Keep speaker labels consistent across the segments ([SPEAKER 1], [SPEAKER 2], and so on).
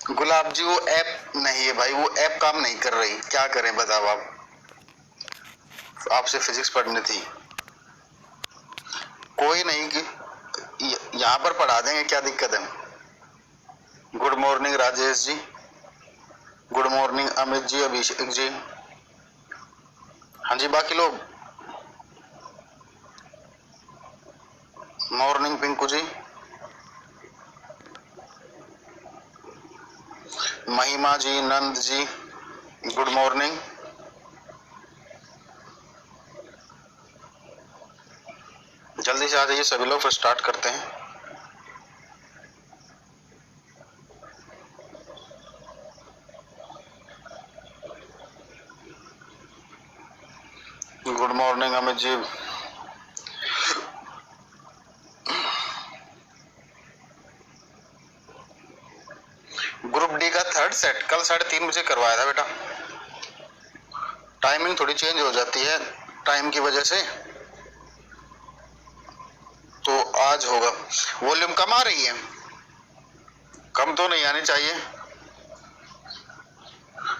[SPEAKER 1] गुलाब जी वो ऐप नहीं है भाई, वो ऐप काम नहीं कर रही, क्या करें बताओ आप। आपसे फिजिक्स पढ़नी थी। कोई नहीं कि यहाँ पर पढ़ा देंगे, क्या दिक्कत है। Good morning Rajesh ji, good morning Amit ji, Abhishek ji. हाँ जी बाकी लोग। मॉर्निंग पिंकू जी, महिमा जी, नंद जी, गुड मॉर्निंग। जल्दी से आ जाइए सभी लोग, फिर स्टार्ट करते हैं। Good morning Amit ji. Group D का थर्ड सेट कल 3:30 बजे करवाया था बेटा। टाइमिंग थोड़ी चेंज हो जाती है टाइम की वजह से, तो आज होगा। वॉल्यूम कम आ रही है? कम तो नहीं आनी चाहिए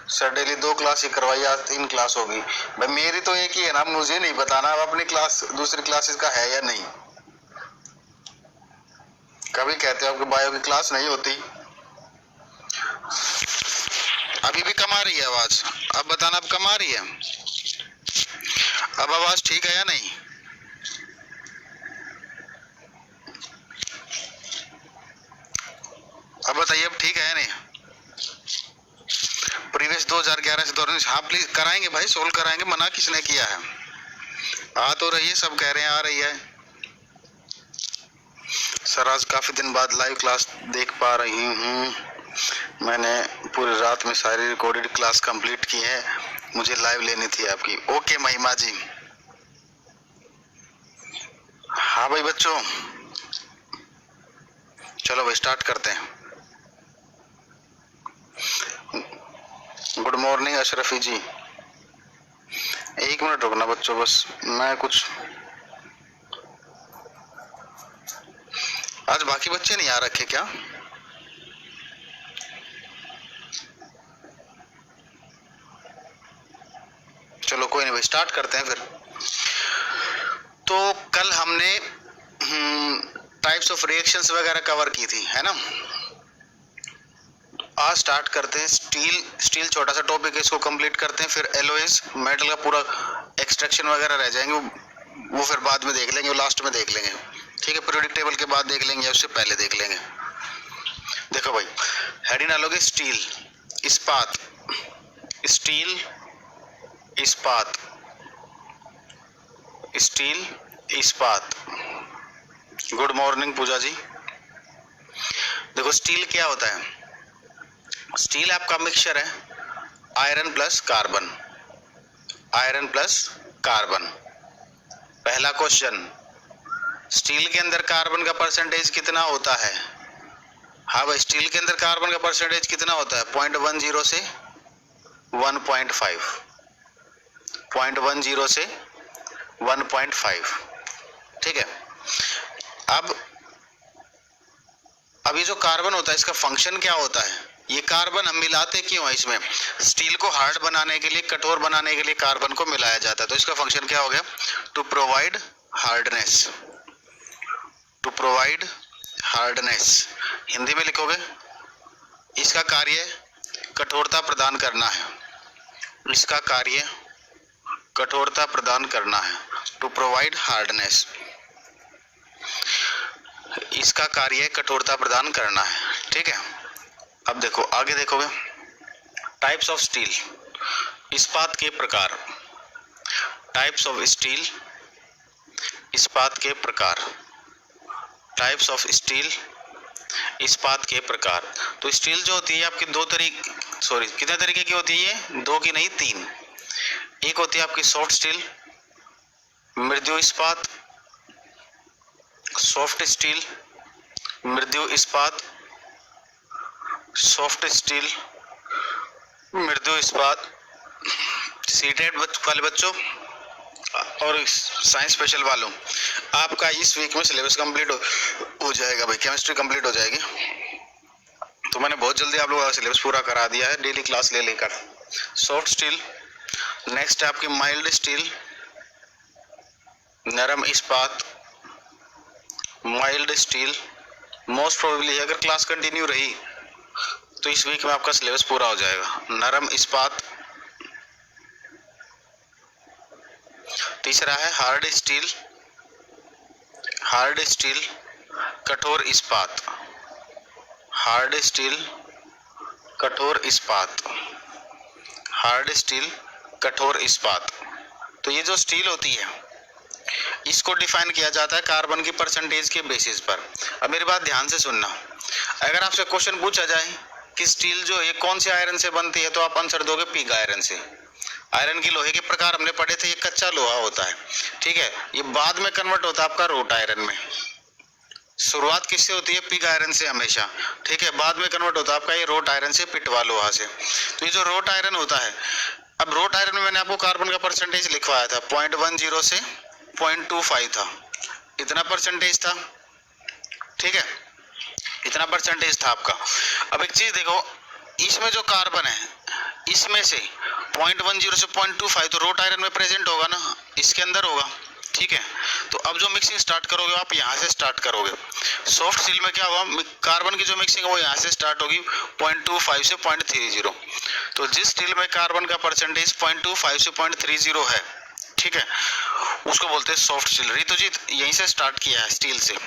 [SPEAKER 1] सर। डेली 2 क्लास ही करवाई, आज 3 क्लास होगी। भाई मेरी तो एक ही है ना, मुझे नहीं बताना अब अपनी क्लास दूसरी क्लासेस का है या नहीं। कभी कहते हो आपकी बायो की क्लास नहीं होती। अभी भी कम आ रही है आवाज? अब बताना, अब कम आ रही है? अब आवाज ठीक है या नहीं? अब बताइए, अब ठीक है या नहीं? प्रीवियस 2011 से 2019, हाँ प्लीज कराएंगे भाई, सोल्व कराएंगे, मना किसने किया है। आ तो रही है, सब कह रहे हैं आ रही है। सर आज काफी दिन बाद लाइव क्लास देख पा रही हूँ, मैंने पूरी रात में सारी रिकॉर्डेड क्लास कंप्लीट की है, मुझे लाइव लेनी थी आपकी। ओके महिमा जी। हाँ भाई बच्चों, चलो भाई स्टार्ट करते हैं। गुड मॉर्निंग अशरफी जी। एक मिनट रुकना बच्चों, बस मैं कुछ, आज बाकी बच्चे नहीं आ रखे क्या? चलो कोई नहीं भाई, स्टार्ट करते हैं फिर। तो कल हमने टाइप्स ऑफ रिएक्शंस वगैरह कवर की थी, है ना। आज स्टार्ट करते हैं स्टील। स्टील छोटा सा टॉपिक है, इसको कंप्लीट करते हैं, फिर एलओएस मेटल का पूरा एक्सट्रैक्शन वगैरह रह जाएंगे, वो फिर बाद में देख लेंगे, वो लास्ट में देख लेंगे, ठीक है। पीरियोडिक टेबल के बाद देख लेंगे, उससे पहले देख लेंगे। देखो भाई, हेडिंग डालोगे स्टील, इस्पात, स्टील, इस्पात, स्टील, इस्पात। गुड मॉर्निंग पूजा जी। देखो स्टील क्या होता है, स्टील आपका मिक्सचर है iron plus carbon, iron plus carbon. पहला क्वेश्चन, स्टील के अंदर कार्बन का परसेंटेज कितना होता है? हाँ भाई, स्टील के अंदर कार्बन का परसेंटेज कितना होता है? 0.10 से 1.5, 0.10 से 1.5, ठीक है। अब ये जो कार्बन होता है, इसका फंक्शन क्या होता है? ये कार्बन हम मिलाते क्यों है इसमें? स्टील को हार्ड बनाने के लिए, कठोर बनाने के लिए कार्बन को मिलाया जाता है। तो इसका फंक्शन क्या हो गया? To provide hardness, to provide hardness. Hindi में लिखोगे, इसका कार्य कठोरता प्रदान करना है, इसका कार्य कठोरता प्रदान करना है, टू प्रोवाइड हार्डनेस, इसका कार्य कठोरता प्रदान करना है, ठीक है। अब देखो आगे देखोगे, टाइप्स ऑफ स्टील, इस्पात के प्रकार, टाइप्स ऑफ स्टील, इस्पात के प्रकार, टाइप्स ऑफ स्टील, इस्पात के प्रकार। तो स्टील जो होती है आपकी दो तरीके, सॉरी कितने तरीके की होती है? दो की नहीं, 3। एक होती है आपकी सॉफ्ट स्टील, मृदु इस्पात, सॉफ्ट स्टील, मृदु इस्पात, सॉफ्ट स्टील, मृदु इस्पात। सीटेड वाले बच्चों और साइंस स्पेशल वालों, आपका इस वीक में सिलेबस कंप्लीट हो जाएगा भाई, केमिस्ट्री कंप्लीट हो जाएगी। तो मैंने बहुत जल्दी आप लोगों का सिलेबस पूरा करा दिया है डेली क्लास ले लेकर। सॉफ्ट स्टील, नेक्स्ट है आपकी माइल्ड स्टील, नरम इस्पात, माइल्ड स्टील। मोस्ट प्रोबेबली अगर क्लास कंटिन्यू रही तो इस वीक में आपका सिलेबस पूरा हो जाएगा। नरम इस्पात। तीसरा है हार्ड स्टील, हार्ड स्टील, कठोर इस्पात, हार्ड स्टील, कठोर इस्पात, हार्ड स्टील, कठोर इस्पात। तो ये जो स्टील होती है इसको डिफाइन किया जाता है कार्बन की परसेंटेज के बेसिस पर। अब मेरी बात ध्यान से सुनना, अगर आपसे क्वेश्चन पूछा जाए कि स्टील जो है कौन से आयरन से बनती है, तो आप आंसर दोगे पिग आयरन से। आयरन की लोहे के प्रकार हमने पढ़े थे, ये कच्चा लोहा होता है, ठीक है। ये बाद में कन्वर्ट होता है आपका रोट आयरन में। शुरुआत किससे होती है? पिग आयरन से हमेशा, ठीक है। बाद में कन्वर्ट होता है आपका ये रोट आयरन से, पिटवा लोहा से। तो ये जो रोट आयरन होता है, अब रोट आयरन में मैंने आपको कार्बन का परसेंटेज लिखवाया था 0.10 से 0.25 था, इतना परसेंटेज था, ठीक है, इतना परसेंटेज था आपका। अब एक चीज देखो, इसमें जो कार्बन है इसमें से 0.10 से 0.25 तो रोट आयरन में प्रेजेंट होगा ना, इसके अंदर होगा, ठीक है। तो अब जो मिक्सिंग स्टार्ट करोगे आप यहाँ से स्टार्ट करोगे। सॉफ्ट स्टील में क्या होगा, कार्बन की जो मिक्सिंग है वो यहाँ से स्टार्ट होगी 0.25 से 0.30। तो जिस स्टील में कार्बन का परसेंटेज 0.25 से 0.30 है, ठीक है, उसको बोलते हैं सॉफ्ट स्टील। रितुजीत यहीं से स्टार्ट किया है स्टील से।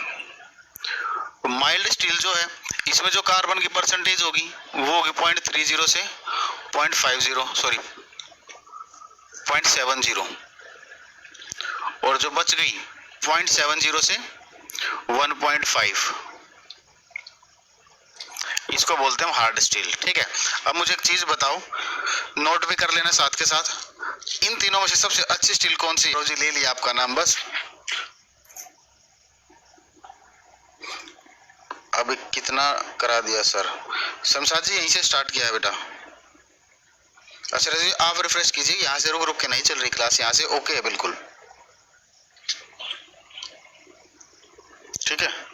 [SPEAKER 1] माइल्ड स्टील जो है इसमें जो कार्बन की परसेंटेज होगी वो होगी 0.30 से 0.50, सॉरी 0.70, और जो बच गई 0.70 से 1.5, इसको बोलते हैं हार्ड स्टील, ठीक है। अब मुझे एक चीज बताओ, नोट भी कर लेना साथ के साथ, इन तीनों में से सबसे अच्छी स्टील कौन सी? रोजी ले लिया आपका नाम बस। अब कितना करा दिया सर? शमशाद जी यहीं से स्टार्ट किया है बेटा। अच्छा जी आप रिफ्रेश कीजिए, यहाँ से रुक रुक के नहीं चल रही क्लास, यहाँ से ओके है बिल्कुल, ठीक है।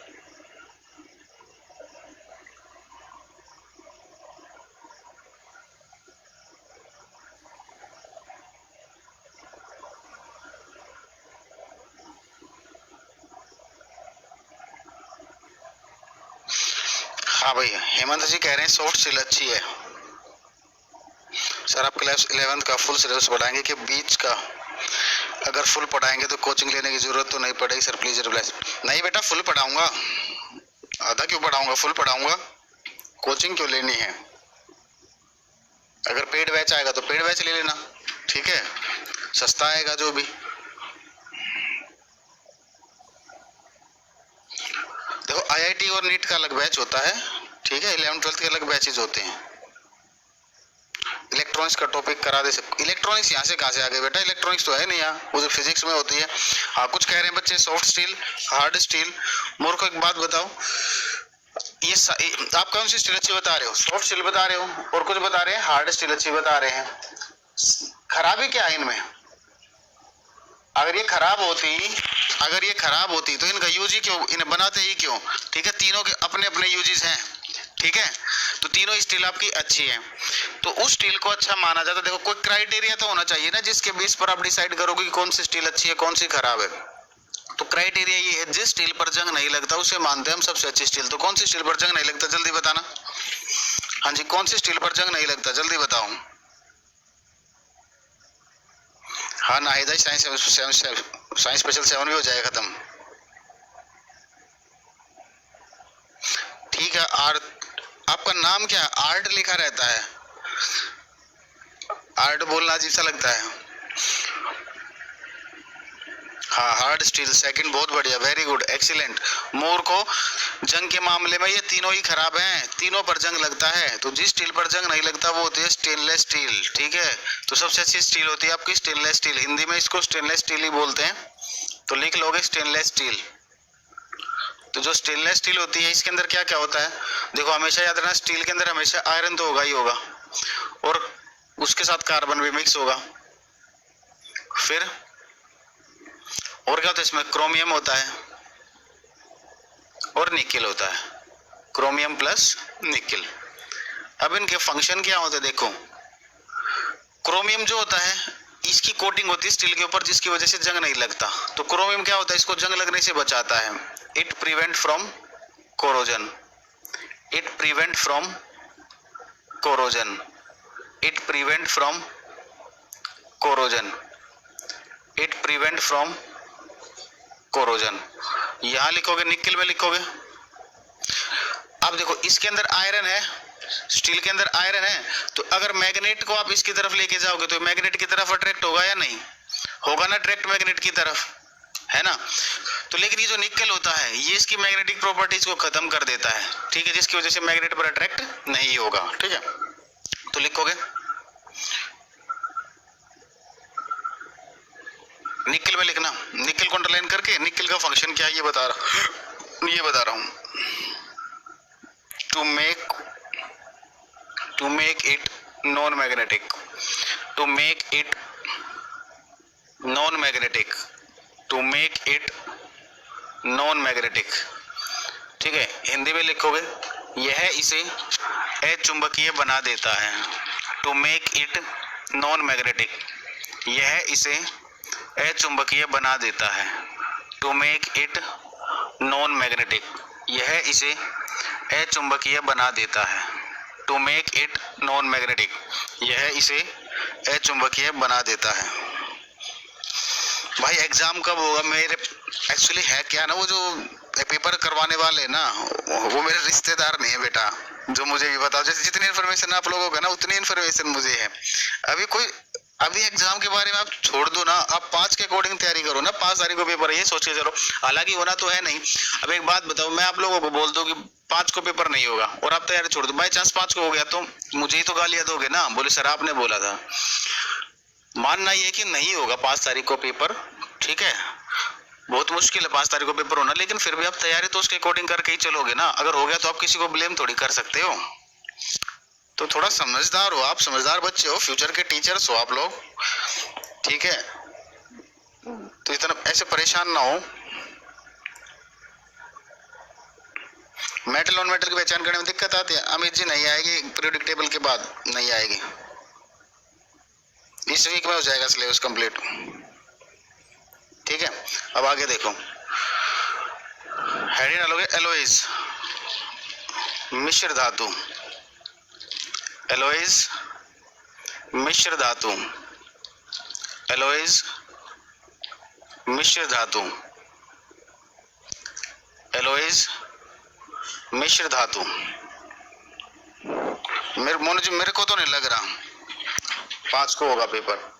[SPEAKER 1] हाँ भाई हेमंत जी कह रहे हैं सॉफ्ट स्टील अच्छी है। सर आप क्लास 11th का फुल सिलेबस पढ़ाएंगे कि बीच का? अगर फुल पढ़ाएंगे तो कोचिंग लेने की जरूरत तो नहीं पड़ेगी सर, प्लीज रिप्लाई। नहीं बेटा फुल पढ़ाऊंगा, आधा क्यों पढ़ाऊंगा, फुल पढ़ाऊंगा, कोचिंग क्यों लेनी है? अगर पेड बैच आएगा तो पेड बैच ले लेना, ठीक है, सस्ता आएगा जो भी। देखो आईआईटी और नीट का अलग बैच होता है, ठीक है, 11th 12th के अलग बैचेज होते हैं। इलेक्ट्रॉनिक्स का टॉपिक करा दे सकते। इलेक्ट्रॉनिक्स यहाँ से कहाँ से आ गए बेटा? इलेक्ट्रॉनिक्स तो है नहीं यहाँ, वो जो फिजिक्स में होती है। हाँ कुछ कह रहे हैं बच्चे सॉफ्ट स्टील, हार्ड स्टील। मोर को एक बात बताओ, ये आप कौन सी स्टील अच्छी बता रहे हो? सॉफ्ट स्टील बता रहे हो और कुछ बता रहे हैं हार्ड स्टील अच्छी बता रहे हैं। खराबी क्या है इनमें? अगर ये खराब होती तो इनका यूज ही क्यों, इन्हें बनाते ही क्यों? ठीक है, तीनों के अपने अपने यूजेस हैं, ठीक है, तो तीनों स्टील आपकी अच्छी है। तो उस स्टील को अच्छा माना जाता है। देखो कोई क्राइटेरिया तो होना चाहिए ना जिसके बेस पर आप डिसाइड करोगे कि कौन सी स्टील अच्छी है कौन सी खराब है। तो क्राइटेरिया ये है, जिस स्टील पर जंग नहीं लगता उसे मानते हैं हम सबसे अच्छी स्टील। तो कौन सी स्टील पर जंग नहीं लगता जल्दी बताना। हाँ जी कौन सी स्टील पर जंग नहीं लगता जल्दी बताओ। हाँ नाहिदा साइंस स्पेशल 7 भी हो जाएगा खत्म, ठीक है। आपका नाम क्या है? आर्ट लिखा रहता है, आर्ट बोलना अजीब सा लगता है। हाँ हार्ड स्टील सेकंड, बहुत बढ़िया, वेरी गुड, एक्सीलेंट। मोर को जंग के मामले में ये तीनों ही खराब हैं, तीनों पर जंग लगता है। तो जिस स्टील पर जंग नहीं लगता वो होती है स्टेनलेस स्टील, ठीक है। तो सबसे अच्छी स्टील होती है आपकी स्टेनलेस स्टील, हिंदी में इसको स्टेनलेस स्टील ही बोलते हैं, तो लिख लोगे स्टेनलेस स्टील। तो जो स्टेनलेस स्टील होती है इसके अंदर क्या क्या होता है, देखो हमेशा याद रखना, स्टील के अंदर हमेशा आयरन तो होगा ही होगा, और उसके साथ कार्बन भी मिक्स होगा। फिर और क्या होता है इसमें? क्रोमियम होता है और निकेल होता है, क्रोमियम प्लस निकेल, अब इनके फंक्शन क्या होते हैं देखो। क्रोमियम जो होता है इसकी कोटिंग होती है स्टील के ऊपर, जिसकी वजह से जंग नहीं लगता। तो क्रोमियम क्या होता है, इसको जंग लगने से बचाता है। It prevent from corrosion, it prevent from corrosion, it prevent from corrosion, it prevent from corrosion. यहां लिखोगे, निकेल में लिखोगे। अब देखो इसके अंदर आयरन है, स्टील के अंदर आयरन है, तो अगर मैग्नेट को आप इसकी तरफ लेके जाओगे तो मैग्नेट की तरफ अट्रैक्ट होगा या नहीं होगा ना, अट्रैक्ट मैग्नेट की तरफ, है ना। तो लेकिन ये जो निकेल होता है ये इसकी मैग्नेटिक प्रॉपर्टीज को खत्म कर देता है, ठीक है, जिसकी वजह से मैग्नेट पर अट्रैक्ट नहीं होगा, ठीक है। तो लिखोगे निकेल में लिखना, निकेल को अंडरलाइन करके निकेल का फंक्शन क्या है ये बता रहा हूं। To make it non magnetic, to make it non magnetic, to make it non magnetic, ठीक है। हिंदी में लिखोगे यह इसे अचुंबकीय बना देता है। To make it non magnetic, यह इसे अचुंबकीय बना देता है। To make it non magnetic, यह इसे अचुंबकीय बना देता है। To make it non magnetic, यह इसे अचुंबकीय बना देता है। भाई एग्जाम कब होगा मेरे, एक्चुअली है क्या ना, वो जो पेपर करवाने वाले ना वो मेरे रिश्तेदार नहीं है बेटा, जो मुझे भी बताओ। जैसे जितनी इन्फॉर्मेशन आप लोगों को ना उतनी इन्फॉर्मेशन मुझे है। अभी एग्जाम के बारे में आप छोड़ दो ना, आप 5 के अकॉर्डिंग तैयारी करो ना। 5 तारीख को पेपर है ये सोच के चलो, हालांकि होना तो है नहीं। अब एक बात बताओ, मैं आप लोगों को बोल दूं कि 5 को पेपर नहीं होगा और आप तैयारी छोड़ दो, बाई चांस 5 को हो गया तो मुझे ही तो गालियां दोगे ना, बोले सर आपने बोला था। मानना ये कि नहीं होगा 5 तारीख को पेपर, ठीक है, बहुत मुश्किल है 5 तारीख को पेपर होना, लेकिन फिर भी आप तैयारी तो उसके अकॉर्डिंग करके ही चलोगे ना। अगर हो गया तो आप किसी को ब्लेम थोड़ी कर सकते हो। तो थोड़ा समझदार हो, आप समझदार बच्चे हो, फ्यूचर के टीचर्स हो आप लोग, ठीक है। तो इतना ऐसे परेशान ना हो। मेटल नॉन मेटल की पहचान करने में दिक्कत आती है, अमित जी नहीं आएगी, पीरियोडिक टेबल के बाद नहीं आएगी, इस वीक में हो जाएगा सिलेबस कंप्लीट, ठीक है। अब आगे देखो, हेडिंग डालोगे एलोइज मिश्र धातु, एलोइज मिश्र धातु, एलोइज मिश्र धातु, एलोइज मिश्र धातु। मेरे को तो नहीं लग रहा 5 को होगा पेपर।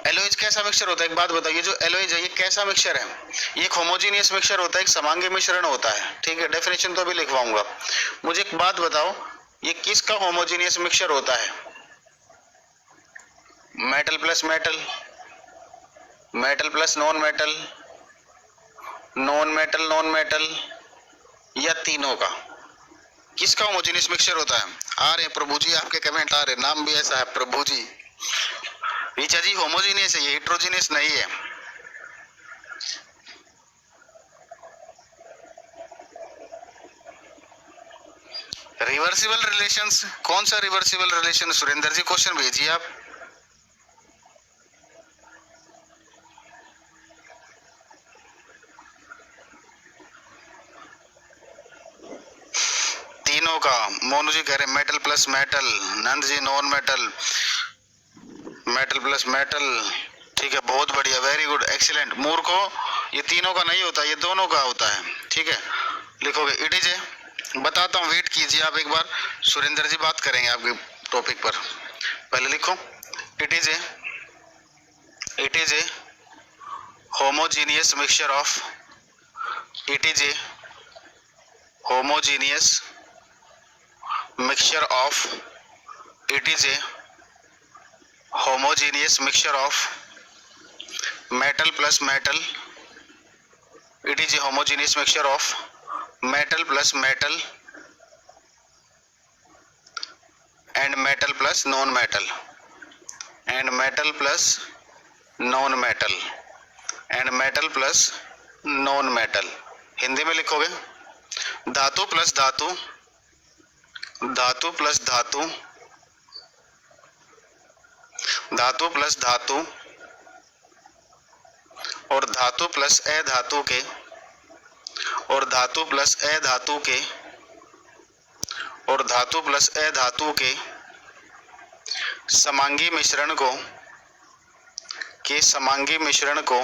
[SPEAKER 1] एलोइज कैसा मिक्सचर होता है, एक बात बताइए, जो एलोइज है ये कैसा मिक्सचर है, ये एक होमोजीनियस मिक्सचर होता है, एक समांगी मिश्रण होता है, ठीक है। डेफिनेशन तो अभी लिखवाऊंगा। मुझे एक बात बताओ, ये किसका होमोजीनियस मिक्सचर होता है, metal plus metal, metal plus non metal, non metal non metal, या तीनों का, किसका होमोजीनियस मिक्सचर होता है। आ रहे प्रभु जी आपके कमेंट आ रहे, नाम भी ऐसा है प्रभु जी। रीचा जी होमोजीनियस है, ये हेट्रोजीनियस नहीं है। रिवर्सिबल रिलेशंस, कौन सा reversible relation, Surendra ji question भेजिए आप। तीनों का, मोनू जी कह रहे metal plus metal, Nand ji non metal, metal plus metal, ठीक है, बहुत बढ़िया, वेरी गुड, एक्सीलेंट। मूर्खो ये तीनों का नहीं होता, ये दोनों का होता है, ठीक है। लिखोगे इट इज ए, बताता हूँ, वेट कीजिए आप एक बार, सुरेंद्र जी बात करेंगे आपके टॉपिक पर। पहले लिखो it is a homogeneous mixture of, it is a homogeneous mixture of, it is a homogeneous mixture of metal plus metal, it is a homogeneous mixture of metal plus metal and metal plus non metal, and metal plus non metal, and metal plus non metal। Hindi में लिखोगे धातु plus धातु धातु plus धातु, धातु plus धातु और धातु प्लस अधातु के, और धातु प्लस अधातु के, और धातु प्लस अधातु के समांगी मिश्रण को, के समांगी मिश्रण को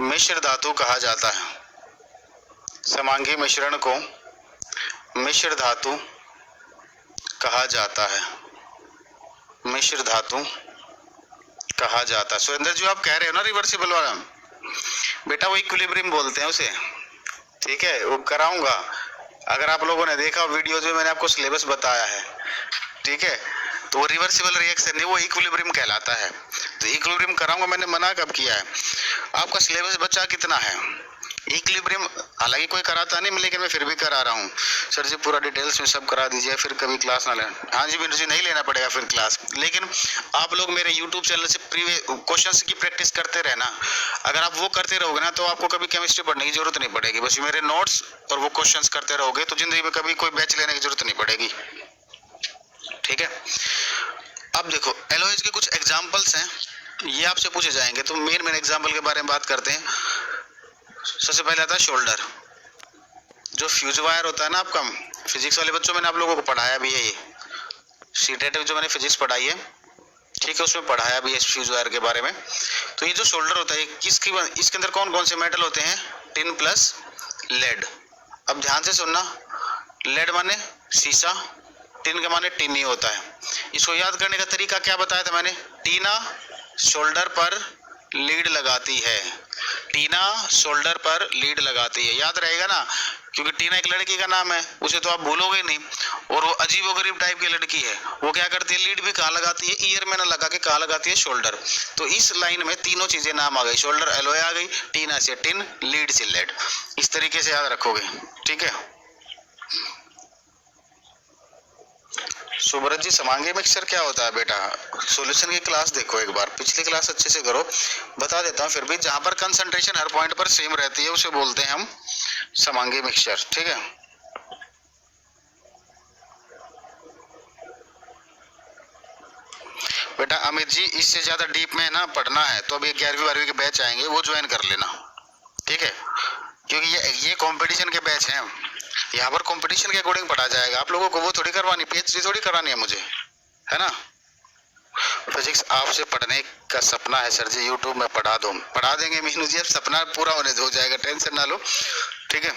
[SPEAKER 1] मिश्र धातु कहा जाता है। समांगी मिश्रण को मिश्र धातु कहा जाता है, मिश्र धातु कहा जाता है। सुरेंद्र जी आप कह रहे हो ना रिवर्सिबल वाला, बेटा वो इक्विलिब्रियम बोलते हैं उसे, ठीक है, वो कराऊंगा। अगर आप लोगों ने देखा वीडियो जो मैंने आपको सिलेबस बताया है, ठीक है, तो वो रिवर्सिबल रिएक्शन नहीं, वो इक्विलिब्रियम कहलाता है। तो इक्विलिब्रियम कराऊंगा, मैंने मना कब किया है? आपका सिलेबस बच्चा कितना है? इक्विलिब्रियम हालांकि कोई कराता नहीं, लेकिन मैं फिर भी करा रहा हूँ। सर जी पूरा डिटेल्स में सब करा दीजिए, फिर कभी क्लास ना लें। हाँ जी बिंदु जी, नहीं लेना पड़ेगा फिर क्लास, लेकिन आप लोग मेरे यूट्यूब चैनल से प्रीवियस क्वेश्चंस की प्रैक्टिस करते रहना। अगर आप वो करते रहोगे ना तो आपको कभी केमिस्ट्री पढ़ने की जरूरत नहीं पड़ेगी। बस मेरे नोट्स और वो क्वेश्चंस करते रहोगे तो जिंदगी में कभी कोई बैच लेने की जरूरत नहीं पड़ेगी, ठीक है। अब देखो एलओएच के कुछ एग्जाम्पल्स हैं, ये आपसे पूछे जाएंगे, तो मेन एग्जाम्पल के बारे में बात करते हैं। सबसे पहले आता है शोल्डर। जो फ्यूज वायर होता है ना, आपका फिजिक्स वाले बच्चों मैंने आप लोगों को पढ़ाया भी है, ये सीटेट में जो मैंने फिजिक्स पढ़ाई है, ठीक है, उसमें पढ़ाया भी है इस फ्यूज वायर के बारे में। तो ये जो शोल्डर होता है किसकी, इसके अंदर कौन कौन से मेटल होते हैं? Tin plus lead. अब ध्यान से सुनना, लेड माने शीशा, टिन के माने टिन ही होता है। इसको याद करने का तरीका क्या बताया था मैंने? टीना शोल्डर पर लीड लगाती है, टीना शोल्डर पर लीड लगाती है, याद रहेगा ना, क्योंकि टीना एक लड़की का नाम है, उसे तो आप भूलोगे नहीं। और वो अजीबोगरीब टाइप की लड़की है, वो क्या करती है, लीड भी कहाँ लगाती है? ईयर में ना लगा के कहाँ लगाती है? शोल्डर। तो इस लाइन में तीनों चीजें नाम आ गई, शोल्डर एलॉय आ गई, टीना से टिन, लीड से लेड। इस तरीके से याद रखोगे, ठीक है। सुब्रत जी समांगी मिक्सचर क्या होता है बेटा? सॉल्यूशन की क्लास देखो एक बार, पिछली क्लास अच्छे से करो, बता देता हूँ फिर भी। जहां पर कंसंट्रेशन हर पॉइंट पर सेम रहती है उसे बोलते हैं हम समांगी मिक्सचर, ठीक है। बेटा अमित जी इससे ज्यादा डीप में ना पढ़ना है तो अभी 11वीं 12वीं के बैच आएंगे, वो ज्वाइन कर लेना, ठीक है, क्योंकि ये कंपटीशन के बैच हैं, यहाँ पर कंपटीशन के अकॉर्डिंग पढ़ा जाएगा। आप लोगों को वो थोड़ी करवानी, पीएचडी थोड़ी करानी है मुझे, है ना। फिजिक्स आपसे पढ़ने का सपना है सर जी, यूट्यूब में पढ़ा दो, पढ़ा देंगे मीनू जी, अब सपना पूरा होने हो जाएगा, टेंशन ना लो, ठीक है।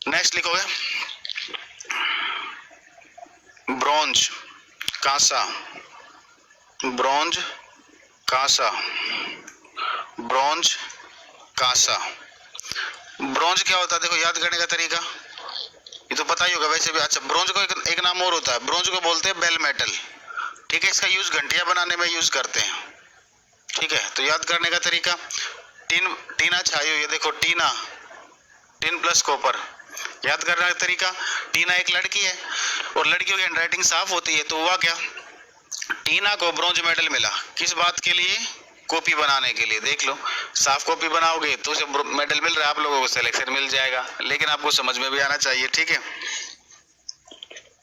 [SPEAKER 1] नेक्स्ट लिखोगे ब्रॉन्ज, कांसा, ब्रॉन्ज कांसा, ब्रॉन्ज कांसा। ब्रॉन्ज क्या होता है? देखो याद करने का तरीका ये तो पता ही होगा वैसे भी। अच्छा, ब्रॉन्ज को एक नाम और होता है, ब्रॉन्ज को बोलते हैं बेल मेटल, ठीक है। इसका यूज घंटियां बनाने में यूज करते हैं, ठीक है। तो याद करने का तरीका, टीना छाई हुई है, देखो टीना, टिन प्लस कॉपर। याद करने का तरीका, टीना एक लड़की है और लड़कियों की हैंडराइटिंग साफ होती है, तो हुआ क्या, टीना को ब्रॉन्ज मेडल मिला, किस बात के लिए? कॉपी बनाने के लिए। देख लो, साफ कॉपी बनाओगे तो उसे मेडल मिल रहा है, आप लोगों को सिलेक्शन मिल जाएगा, लेकिन आपको समझ में भी आना चाहिए, ठीक है।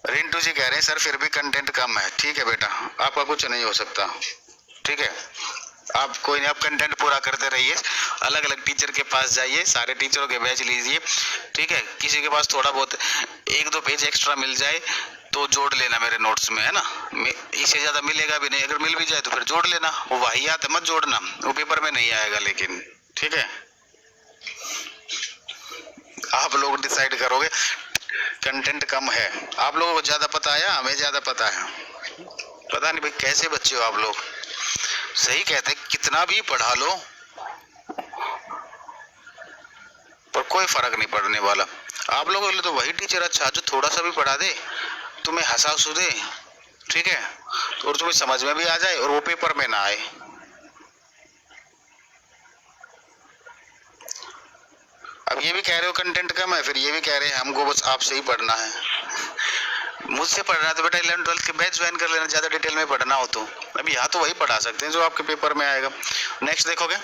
[SPEAKER 1] रिंटू जी कह रहे हैं सर फिर भी कंटेंट कम है, ठीक है बेटा, आपका कुछ नहीं हो सकता, ठीक है। आप कोई नहीं, आप कंटेंट पूरा करते रहिए, अलग अलग टीचर के पास जाइए, सारे टीचरों के बैच लीजिए, ठीक है। किसी के पास थोड़ा बहुत 1-2 पेज एक्स्ट्रा मिल जाए तो जोड़ लेना मेरे नोट्स में, है ना। इससे ज्यादा मिलेगा भी नहीं, अगर मिल भी जाए तो फिर जोड़ लेना, वो वाहियात है, मत जोड़ना, वो पेपर में नहीं आएगा, लेकिन ठीक है। आप लोग डिसाइड करोगे, कंटेंट कम है, आप लोगों को ज्यादा पता है, हमें ज्यादा पता है, पता नहीं भाई कैसे बच्चे हो आप लोग। सही कहते, कितना भी पढ़ा लो पर कोई फर्क नहीं पड़ने वाला। आप लोगों के लिए तो वही टीचर अच्छा जो थोड़ा सा भी पढ़ा दे, तुम्हें हंसा दे, ठीक है, और तुम्हें समझ में भी आ जाए और वो पेपर में ना आए। अब ये भी कह रहे हो कंटेंट कम है, फिर ये भी कह रहे हैं हमको बस आपसे ही पढ़ना है। मुझसे पढ़ना है तो बेटा 11-12 के बैच ज्वाइन कर लेना, ज्यादा डिटेल में पढ़ना हो तो। अब यहाँ तो वही पढ़ा सकते हैं जो आपके पेपर में आएगा। नेक्स्ट देखोगे,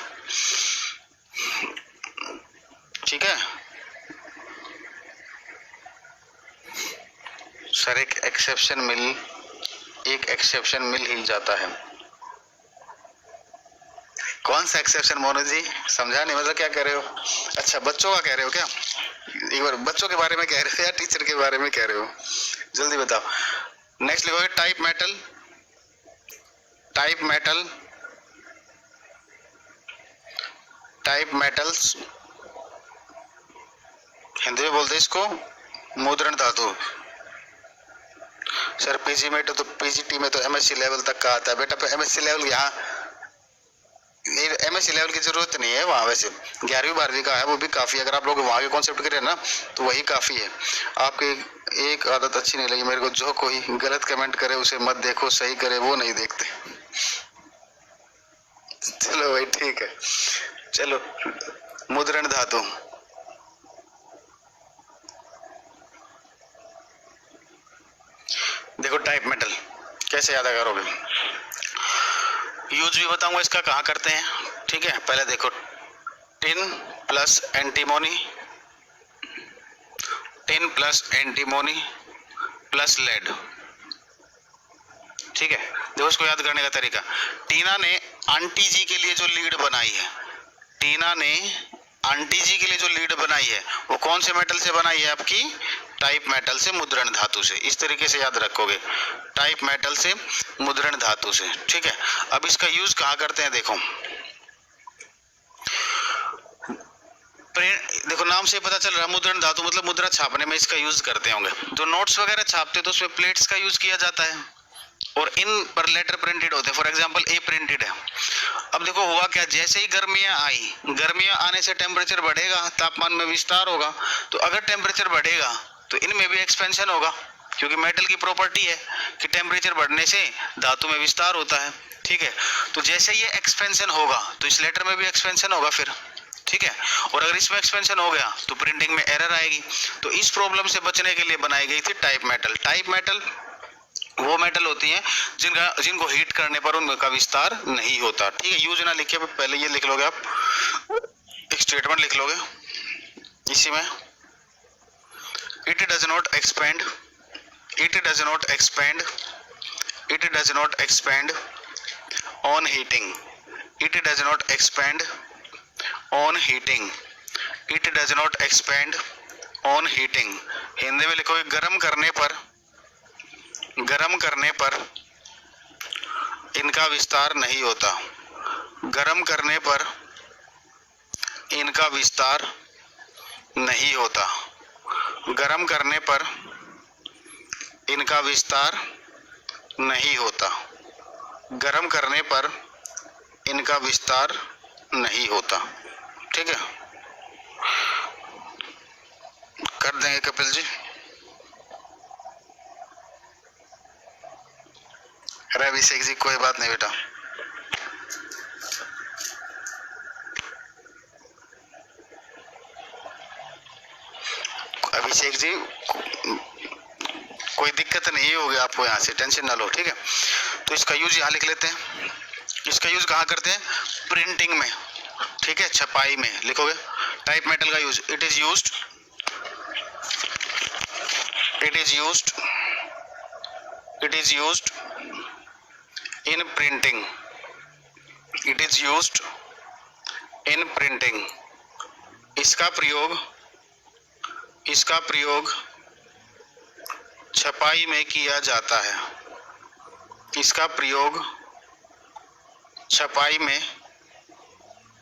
[SPEAKER 1] ठीक है। सर एक एक्सेप्शन मिल ही जाता है। कौन सा एक्सेप्शन मोनू जी, समझा नहीं, मतलब क्या कह रहे हो? अच्छा बच्चों का कह रहे हो क्या? एक बार बच्चों के बारे में कह रहे हो या टीचर के बारे में कह रहे हो? जल्दी बताओ। नेक्स्ट लिखोगे type metal. Type metals, Hindi में बोलते इसको मुद्रण धातु। सर पीजी में तो पीजीटी में तो एमएससी लेवल तक का आता है बेटा। एमएससी लेवल यहाँ एमएससी लेवल की जरूरत नहीं है वहाँ, वैसे 11वीं 12वीं का है वो भी काफी। अगर आप लोग वहाँ के कॉन्सेप्ट करें ना तो वही काफी है। आपकी एक आदत अच्छी नहीं लगी मेरे को, जो कोई गलत कमेंट करे उसे मत देखो, सही करे वो नहीं देखते। चलो भाई ठीक है। चलो मुद्रण धातु, देखो टाइप मेटल कैसे याद करोगे? यूज भी बताऊंगा इसका कहाँ करते हैं, ठीक है। पहले देखो tin plus antimony, tin plus antimony plus lead, ठीक है। देखो इसको याद करने का तरीका, टीना ने आंटी जी के लिए जो लीड बनाई है, टीना ने आंटी जी के लिए जो लीड बनाई है वो कौन से मेटल से बनाई है? आपकी टाइप मेटल से, मुद्रण धातु से। इस तरीके से याद रखोगे, टाइप मेटल से, मुद्रण धातु से, ठीक है। अब इसका यूज कहाँ करते हैं देखो, देखो नाम से पता चल रहा है मुद्रण धातु मतलब मुद्रा छापने में इसका यूज करते होंगे। जो नोट्स वगैरह छापते तो उसमें प्लेट्स का यूज किया जाता है और इन पर लेटर प्रिंटेड होते हैं। फॉर एग्जांपल ए प्रिंटेड है। अब देखो हुआ क्या, जैसे ही गर्मियां आई, गर्मियां आने से टेम्परेचर बढ़ेगा, तापमान में विस्तार होगा। तो अगर टेम्परेचर बढ़ेगा तो इनमें भी एक्सपेंशन होगा, क्योंकि मेटल की प्रॉपर्टी है कि टेम्परेचर बढ़ने से धातु में विस्तार होता है, ठीक है। तो जैसे ये एक्सपेंशन होगा तो इस लेटर में भी एक्सपेंशन होगा फिर, ठीक है। और अगर इसमें एक्सपेंशन हो गया तो प्रिंटिंग में एरर आएगी। तो इस प्रॉब्लम से बचने के लिए बनाई गई थी टाइप मेटल। टाइप मेटल वो मेटल होती हैं जिनको हीट करने पर उनका विस्तार नहीं होता, ठीक है। यूज ना लिखे पहले ये लिख लोगे, आप एक स्टेटमेंट लिख लोगे इसी में, it does not expand, it does not expand, it does not expand on heating, it does not expand on heating, it does not expand on heating. Hindi में लिखोगे गर्म करने पर, गर्म करने पर इनका विस्तार नहीं होता, गर्म करने पर इनका विस्तार नहीं होता, गर्म करने पर इनका विस्तार नहीं होता, गर्म करने पर इनका विस्तार नहीं होता, ठीक है। कर देंगे कपिल जी। अरे अभिषेक जी कोई बात नहीं बेटा, अभिषेक जी कोई दिक्कत नहीं होगी आपको, यहाँ से टेंशन ना लो, ठीक है। तो इसका यूज यहाँ लिख लेते हैं। इसका यूज कहाँ करते हैं? प्रिंटिंग में, ठीक है, छपाई में लिखोगे। टाइप मेटल का use, it is used, it is used, it is used in printing, it is used in printing. इसका प्रयोग, इसका प्रयोग छपाई में किया जाता है, इसका प्रयोग छपाई में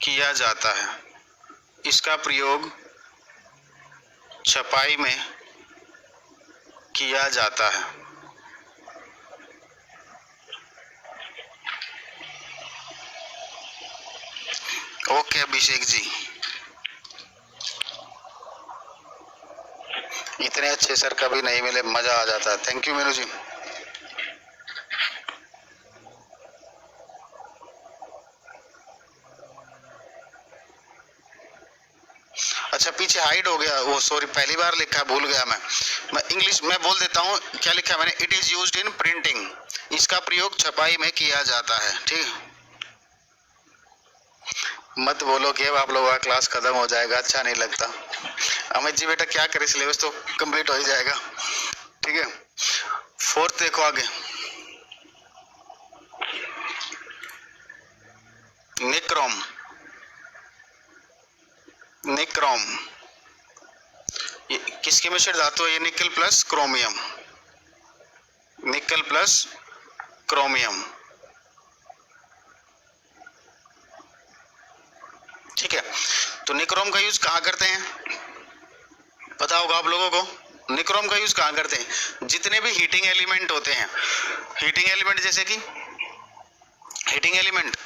[SPEAKER 1] किया जाता है, इसका प्रयोग छपाई में किया जाता है। ओके अभिषेक जी, इतने अच्छे सर कभी नहीं मिले, मजा आ जाता है। थैंक यू मीनू जी। अच्छा पीछे हाइड हो गया वो, सॉरी पहली बार लिखा भूल गया मैं इंग्लिश में बोल देता हूँ। क्या लिखा मैंने? It is used in printing, इसका प्रयोग छपाई में किया जाता है, ठीक है। मत बोलो कि अब आप लोगों का क्लास खत्म हो जाएगा, अच्छा नहीं लगता। अमित जी बेटा क्या करें, सिलेबस तो कंप्लीट हो ही जाएगा, ठीक है। फोर्थ देखो आगे, निक्रोम। निक्रोम ये किसकी मिश्रित धातु है? ये nickel plus chromium, nickel plus chromium, ठीक है। तो निक्रोम का यूज कहाँ करते हैं पता होगा आप लोगों को। निक्रोम का यूज कहाँ करते हैं? जितने भी हीटिंग एलिमेंट होते हैं, हीटिंग एलिमेंट जैसे कि हीटिंग एलिमेंट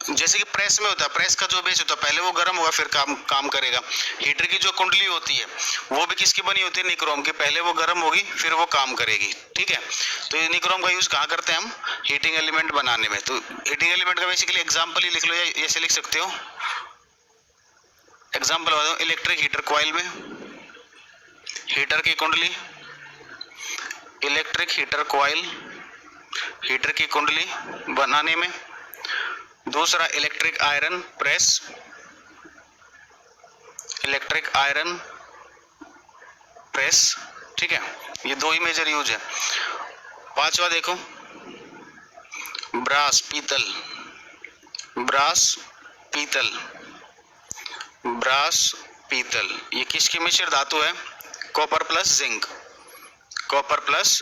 [SPEAKER 1] जैसे कि प्रेस में होता है, प्रेस का जो बेस होता है पहले वो गर्म होगा फिर काम करेगा। हीटर की जो कुंडली होती है वो भी किसकी बनी होती है? निक्रोम की। पहले वो गर्म होगी फिर वो काम करेगी, ठीक है। तो ये निक्रोम का यूज कहाँ करते हैं हम? हीटिंग एलिमेंट बनाने में। तो हीटिंग एलिमेंट का बेसिकली एग्जाम्पल ही लिख लो, या ऐसे लिख सकते हो। एग्जाम्पल बता दो, इलेक्ट्रिक हीटर कॉइल में हीटर की कुंडली, इलेक्ट्रिक हीटर कॉइल हीटर की कुंडली बनाने में। दूसरा electric iron press, electric iron press, ठीक है। ये दो ही मेजर यूज है। पांचवा देखो, ब्रास पीतल, ब्रास पीतल, ब्रास पीतल ये किसकी मिश्र धातु है? Copper plus zinc, copper plus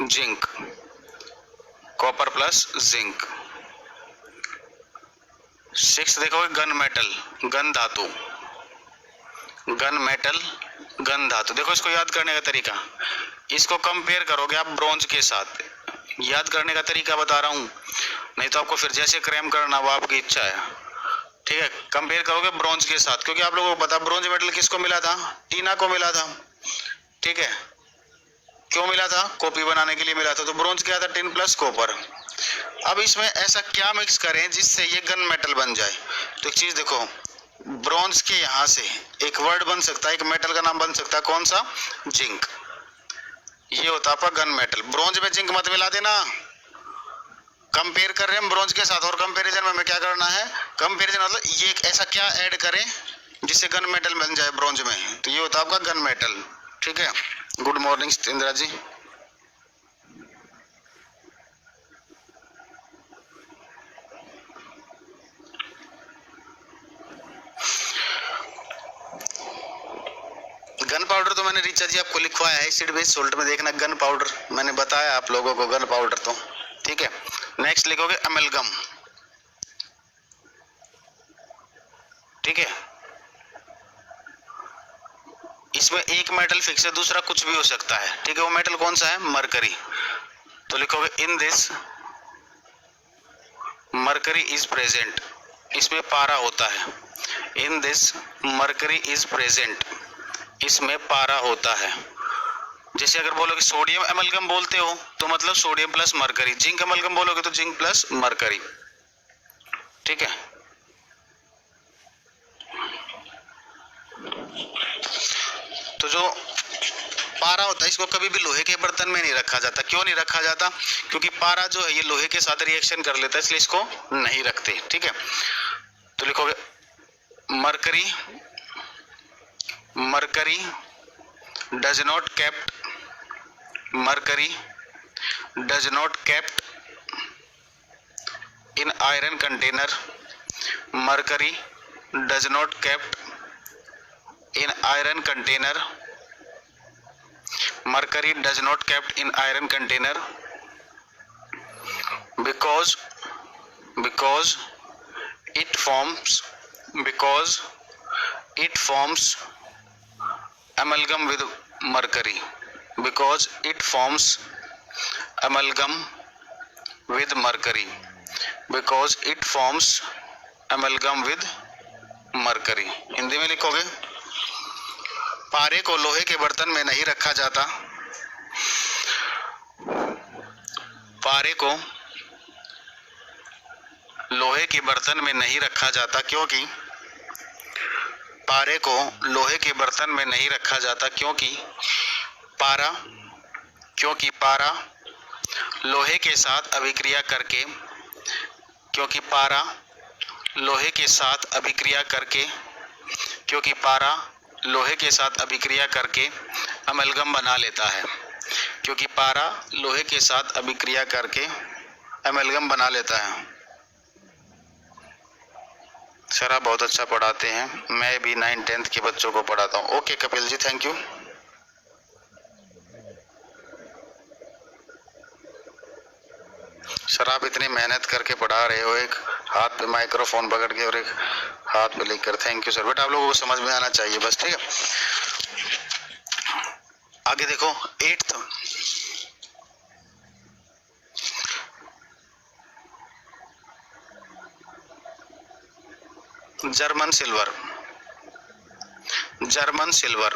[SPEAKER 1] zinc, copper plus zinc. Six देखोगे, गन मेटल, गन धातु, गन मेटल, गन धातु। देखो इसको याद करने का तरीका, इसको कंपेयर करोगे आप ब्रोंज के साथ। याद करने का तरीका बता रहा हूं, नहीं तो आपको फिर जैसे क्रैम करना वो आपकी इच्छा है, ठीक है। कंपेयर करोगे ब्रोंज के साथ, क्योंकि आप लोगों को पता ब्रोंज मेटल किसको मिला था? टीना को मिला था, ठीक है। क्यों मिला था? कॉपी बनाने के लिए मिला था। तो ब्रोंज क्या था? Tin plus copper. अब इसमें ऐसा क्या मिक्स करें जिससे ये गन मेटल बन जाए? तो एक चीज देखो, ब्रोंज के यहाँ से एक वर्ड बन सकता है, एक मेटल का नाम बन सकता है, कौन सा? जिंक। ये होता है गन मेटल। ब्रोंज में जिंक मत मिला देना। कंपेयर कर रहे हैं हम ब्रोंज के साथ, और कंपैरिजन में हमें क्या करना है? कंपैरिजन मतलब ये ऐसा क्या ऐड करें जिससे गन मेटल बन जाए ब्रोंज में, तो ये होता है आपका गन मेटल, ठीक है। गुड मॉर्निंग सत्येंद्रा जी। गन पाउडर तो मैंने रीचा जी आपको लिखवाया है, एसिड बेस सोल्ट में देखना गन पाउडर, मैंने बताया आप लोगों को गन पाउडर तो, ठीक है। नेक्स्ट लिखोगे अमेलगम, ठीक है। इसमें एक मेटल फिक्स है, दूसरा कुछ भी हो सकता है, ठीक है। वो मेटल कौन सा है? मरकरी। तो लिखोगे in this mercury is present, इसमें पारा होता है। In this mercury is present, इसमें पारा होता है। जैसे अगर बोलोगे सोडियम एमलगम बोलते हो तो मतलब sodium plus mercury, zinc amalgam बोलोगे तो जिंक प्लस मरकरी, ठीक है। तो जो पारा होता है इसको कभी भी लोहे के बर्तन में नहीं रखा जाता। क्यों नहीं रखा जाता? क्योंकि पारा जो है ये लोहे के साथ रिएक्शन कर लेता है, इसलिए इसको नहीं रखते, ठीक है। तो लिखोगे mercury, mercury does not kept, mercury does not kept in iron container, mercury does not kept in iron container, mercury does not kept in iron container because it forms amalgam with mercury, because it forms amalgam with mercury, because it forms amalgam with mercury। Hindi में लिखोगे पारे को लोहे के बर्तन में नहीं रखा जाता, पारे को लोहे के बर्तन में नहीं रखा जाता, क्योंकि पारे को लोहे के बर्तन में नहीं रखा जाता क्योंकि पारा लोहे के साथ अभिक्रिया करके, क्योंकि पारा लोहे के साथ अभिक्रिया करके, क्योंकि पारा लोहे के साथ अभिक्रिया करके अमेलगम बना लेता है। क्योंकि पारा लोहे के साथ अभिक्रिया करके एमेलगम बना लेता है। सर आप बहुत अच्छा पढ़ाते हैं, मैं भी 9th-10th के बच्चों को पढ़ाता हूँ। Okay Kapil ji, thank you. Sir आप इतनी मेहनत करके पढ़ा रहे हो, एक हाथ पे माइक्रोफोन पकड़ के और एक हाथ पे लिख कर, थैंक यू सर। बेटा आप लोगों को समझ में आना चाहिए बस, ठीक है। आगे देखो 8th, German silver. German silver,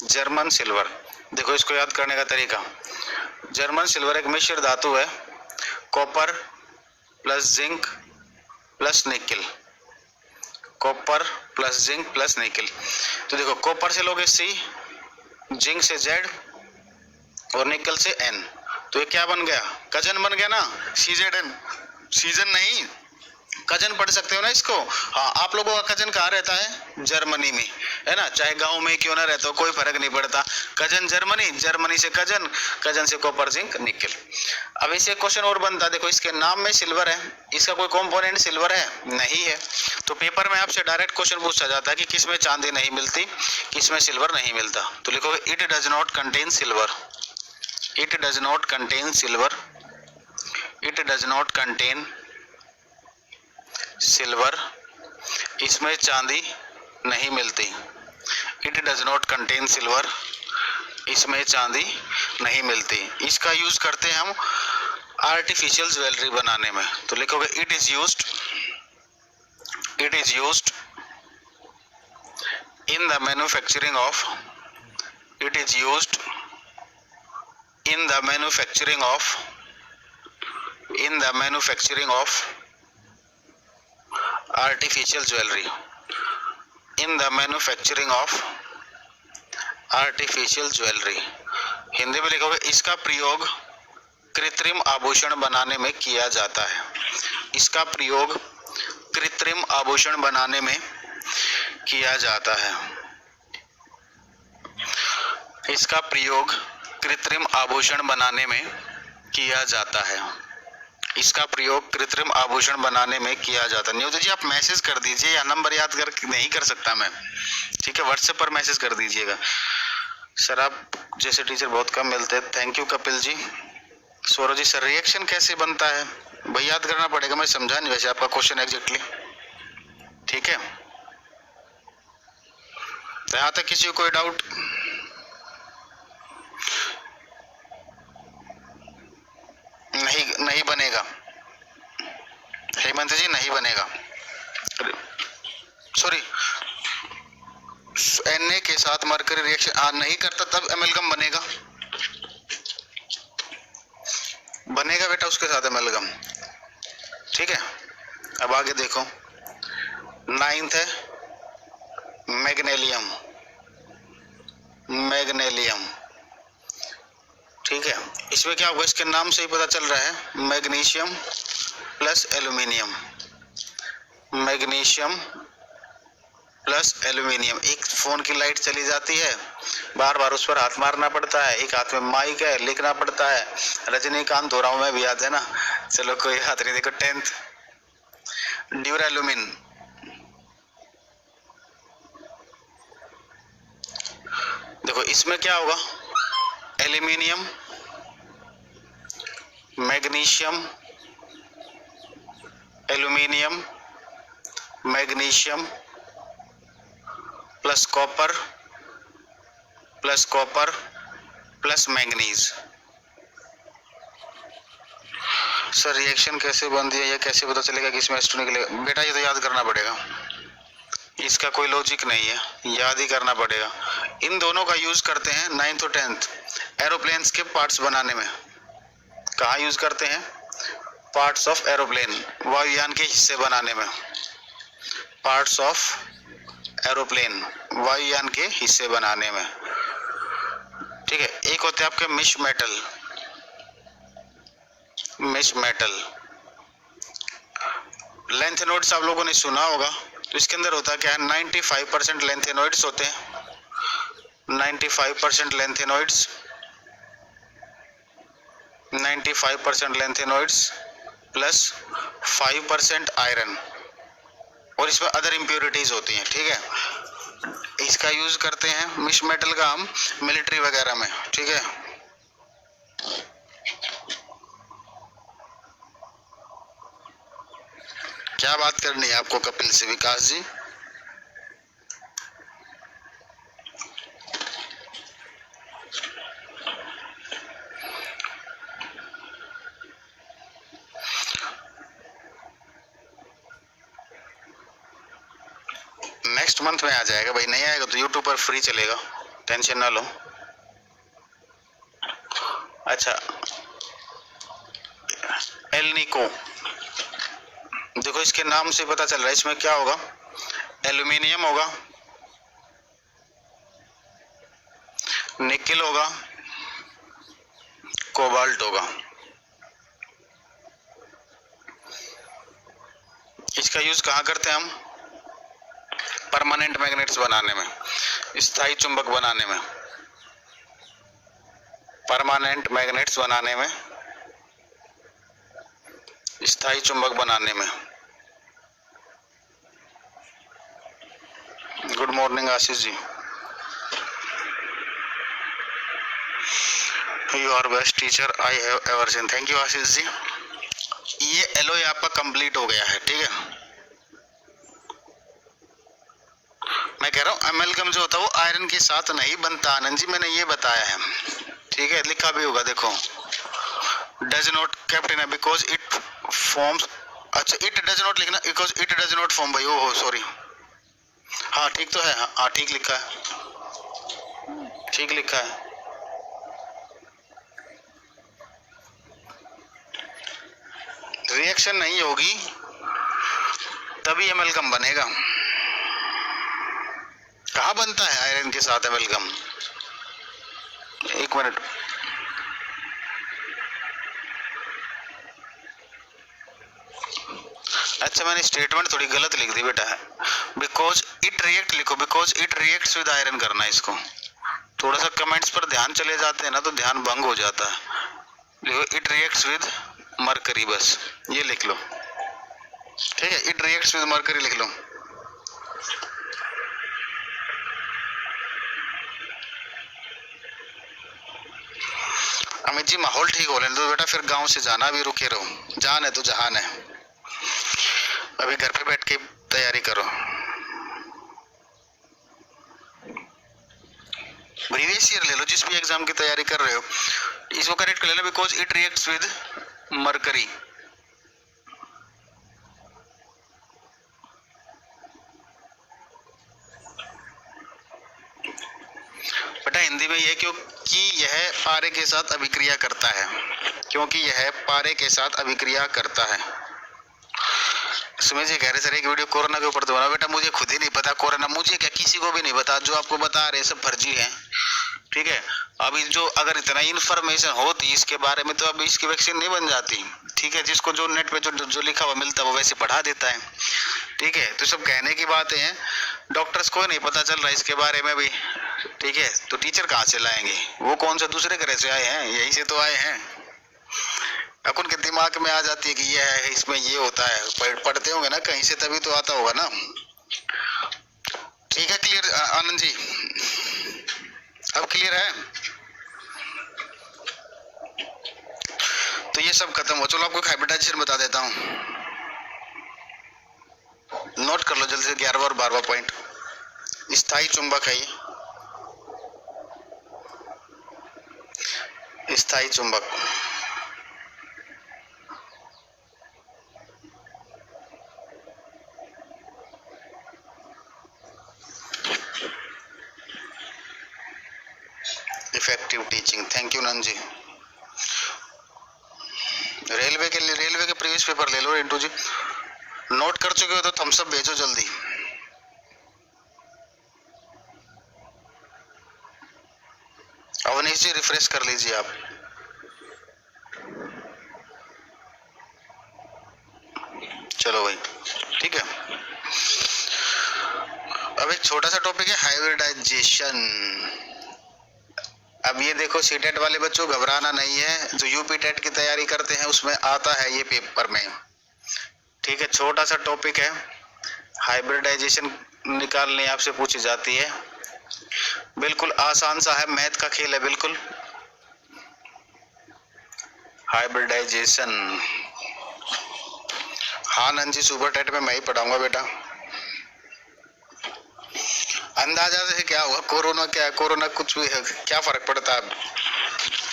[SPEAKER 1] German silver, देखो इसको याद करने का तरीका। जर्मन सिल्वर एक मिश्र धातु है, कॉपर प्लस जिंक प्लस निकल, कॉपर प्लस जिंक प्लस निकल। तो देखो कॉपर से लोगे C, जिंक से Z और निकल से N, तो ये क्या बन गया? कजन बन गया ना, CZN। सीजन नहीं, कजन पढ़ सकते हो ना इसको। हाँ, आप लोगों का कजन कहाँ रहता है? जर्मनी में, है ना, चाहे गांव में क्यों ना रहता हो, कोई फर्क नहीं पड़ता। कजन जर्मनी, जर्मनी से कजन, कजन से कॉपर जिंक निकल। अब इसे क्वेश्चन और बनता, देखो इसके नाम में सिल्वर है, इसका कोई कंपोनेंट सिल्वर है? नहीं है। तो पेपर में आपसे डायरेक्ट क्वेश्चन पूछा जाता है कि किसमें चांदी नहीं मिलती, किसमें सिल्वर नहीं मिलता। तो लिखोगे it does not contain silver, it does not contain silver, it does not contain silver, इसमें चांदी नहीं मिलती। It does not contain silver, इसमें चांदी नहीं मिलती। इसका यूज करते हैं हम आर्टिफिशियल ज्वेलरी बनाने में। तो लिखोगे it is used, it is used in the manufacturing of, it is used in the manufacturing of, in the manufacturing of artificial jewellery, in the manufacturing of artificial jewellery. Hindi में लिखोगे इसका प्रयोग कृत्रिम आभूषण बनाने में किया जाता है, इसका प्रयोग कृत्रिम आभूषण बनाने में किया जाता है, इसका प्रयोग कृत्रिम आभूषण बनाने में किया जाता है, इसका प्रयोग कृत्रिम आभूषण बनाने में किया जाता है। न्यूज जी आप मैसेज कर दीजिए, या नंबर याद कर नहीं कर सकता मैं, ठीक है, व्हाट्सएप पर मैसेज कर दीजिएगा। सर आप जैसे टीचर बहुत कम मिलते हैं, thank you Kapil ji. Saurabh ji sir reaction कैसे बनता है? भाई याद करना पड़ेगा, मैं समझा नहीं वैसे आपका क्वेश्चन एग्जैक्टली, ठीक है। तो यहाँ तक किसी को कोई डाउट? नहीं बनेगा हेमंत जी, नहीं बनेगा। सॉरी, Na के साथ मरकरी रिएक्शन नहीं करता तब एमेलगम बनेगा, बनेगा बेटा उसके साथ एमेलगम, ठीक है। अब आगे देखो 9th है मैग्नीशियम, मैग्नीशियम, ठीक है। इसमें क्या होगा, इसके नाम से ही पता चल रहा है, magnesium plus aluminium, magnesium plus aluminium. एक फोन की लाइट चली जाती है, बार बार उस पर हाथ मारना पड़ता है, एक हाथ में माइक है, लिखना पड़ता है। रजनीकांत हो रहा हूं मैं भी, याद है ना, चलो कोई हाथ नहीं। देखो 10th ड्यूरालुमिन, देखो इसमें क्या होगा, aluminium, magnesium, aluminium, magnesium plus copper, plus copper plus manganese. Sir reaction कैसे बनती है, ये कैसे पता चलेगा कि इसमें H2 निकलेगा? बेटा ये तो याद करना पड़ेगा, इसका कोई लॉजिक नहीं है, याद ही करना पड़ेगा। इन दोनों का यूज करते हैं 9th और 10th एरोप्लेन्स के पार्ट्स बनाने में। कहाँ यूज करते हैं? पार्ट्स ऑफ एरोप्लेन, वायुयान के हिस्से बनाने में। पार्ट्स ऑफ एरोप्लेन, वायुयान के हिस्से बनाने में, ठीक है। एक होते हैं आपके मिश मेटल, मिश मेटल। लेंथेनोइड्स आप लोगों ने सुना होगा, तो इसके अंदर होता क्या है, 95% लेंथेनोइड्स होते हैं, 95% लेंथेनॉइड्स, 95% लेंथेनॉइड्स प्लस 5% आयरन, और इसमें अदर इम्प्योरिटीज होती हैं, ठीक है। इसका यूज करते हैं मिक्स मेटल का हम मिलिट्री वगैरह में, ठीक है। क्या बात करनी है आपको कपिल से, विकास जी? नेक्स्ट मंथ में आ जाएगा भाई, नहीं आएगा तो यूट्यूब पर फ्री चलेगा, टेंशन ना लो। अच्छा, एल निको, देखो इसके नाम से पता चल रहा है इसमें क्या होगा, एल्यूमिनियम होगा, निकेल होगा, कोबाल्ट होगा। इसका यूज कहाँ करते हैं हम? परमानेंट मैग्नेट्स बनाने में, स्थायी चुंबक बनाने में, परमानेंट मैग्नेट्स बनाने में, स्थायी चुंबक बनाने में। Good morning Ashish ji. You are best teacher I have ever seen. Thank you Ashish ji. ये एलओए आपका कंप्लीट हो गया है, ठीक है। मैं कह रहा हूँ अमेलगम जो होता है वो आयरन के साथ नहीं बनता आनंद जी, मैंने ये बताया है, ठीक है। लिखा भी होगा देखो, does not kept in because it forms, अच्छा इट डज नॉट लिखना, because it does not form भाई, ओ हो सॉरी, हाँ ठीक तो है, हाँ ठीक लिखा है, ठीक लिखा है। रिएक्शन नहीं होगी तभी अमेलगम बनेगा। कहाँ बनता है आयरन के साथ अमेलगम? एक मिनट, अच्छा मैंने स्टेटमेंट थोड़ी गलत लिख दी बेटा, बिकॉज इट रिएक्ट लिखो, because it reacts with iron करना है इसको। थोड़ा सा कमेंट्स पर ध्यान चले जाते हैं ना तो ध्यान भंग हो जाता है। लिखो इट रिएक्ट्स विद मरकरी, बस ये लिख लो, ठीक है। इट रिएक्ट्स विद मरकरी लिख लो। अमित जी माहौल ठीक हो लेने दो बेटा, फिर गांव से जाना, अभी रुके रहो, जान है तो जहान है, अभी घर पे बैठ के तैयारी करो। प्रीवियस ईयर ले लो, जिस भी एग्जाम की तैयारी कर रहे हो, इसको करेक्ट कर लेना, because it reacts with mercury. बेटा हिंदी में यह क्योंकि यह पारे के साथ अभिक्रिया करता है, क्योंकि यह पारे के साथ अभिक्रिया करता है। सुमेश जी कह रहे सर एक वीडियो कोरोना के ऊपर तो बना, बेटा मुझे खुद ही नहीं पता कोरोना, मुझे क्या किसी को भी नहीं पता, जो आपको बता रहे सब फर्जी है, ठीक है। अभी जो अगर इतना इन्फॉर्मेशन होती इसके बारे में तो अभी इसकी वैक्सीन नहीं बन जाती, ठीक है। जिसको जो नेट पे जो लिखा हुआ मिलता है वो वैसे पढ़ा देता है, ठीक है। तो सब कहने की बातें हैं, डॉक्टर्स को नहीं पता चल रहा इसके बारे में भी, ठीक है। तो टीचर कहाँ से लाएंगे, वो कौन सा दूसरे ग्रह से आए हैं, यहीं से तो आए हैं। अब उनके दिमाग में आ जाती है कि ये है, इसमें ये होता है, पढ़ते होंगे ना कहीं से तभी तो आता होगा ना, ठीक है। क्लियर आनंद जी, अब क्लियर है? तो ये सब खत्म हो, चलो आपको हाइब्रिडाइजेशन बता देता हूँ, नोट कर लो जल्दी से 11वां और 12वां पॉइंट। स्थायी चुंबक है ये, स्थायी चुंबक, effective teaching, thank you Nand ji. Railway के प्रीवियस पेपर ले लो रिंटू जी, नोट कर चुके हो तो थम्स अप भेजो जल्दी। अवनीश जी रिफ्रेश कर लीजिए आप। चलो भाई ठीक है। अब एक छोटा सा टॉपिक है हाइब्रिडाइजेशन, अब ये देखो सीटेट वाले बच्चों घबराना नहीं है, जो यूपी टेट की तैयारी करते हैं उसमें आता है ये पेपर में, ठीक है। छोटा सा टॉपिक है, हाइब्रिडाइजेशन निकालनी आपसे पूछी जाती है, बिल्कुल आसान सा है, मैथ का खेल है बिल्कुल। हाइब्रिडाइजेशन, हाँ नंजी सुपर टेट में मैं ही पढ़ाऊंगा बेटा। अंदाजा से क्या हुआ, कोरोना क्या है, कोरोना कुछ भी है, क्या फर्क पड़ता है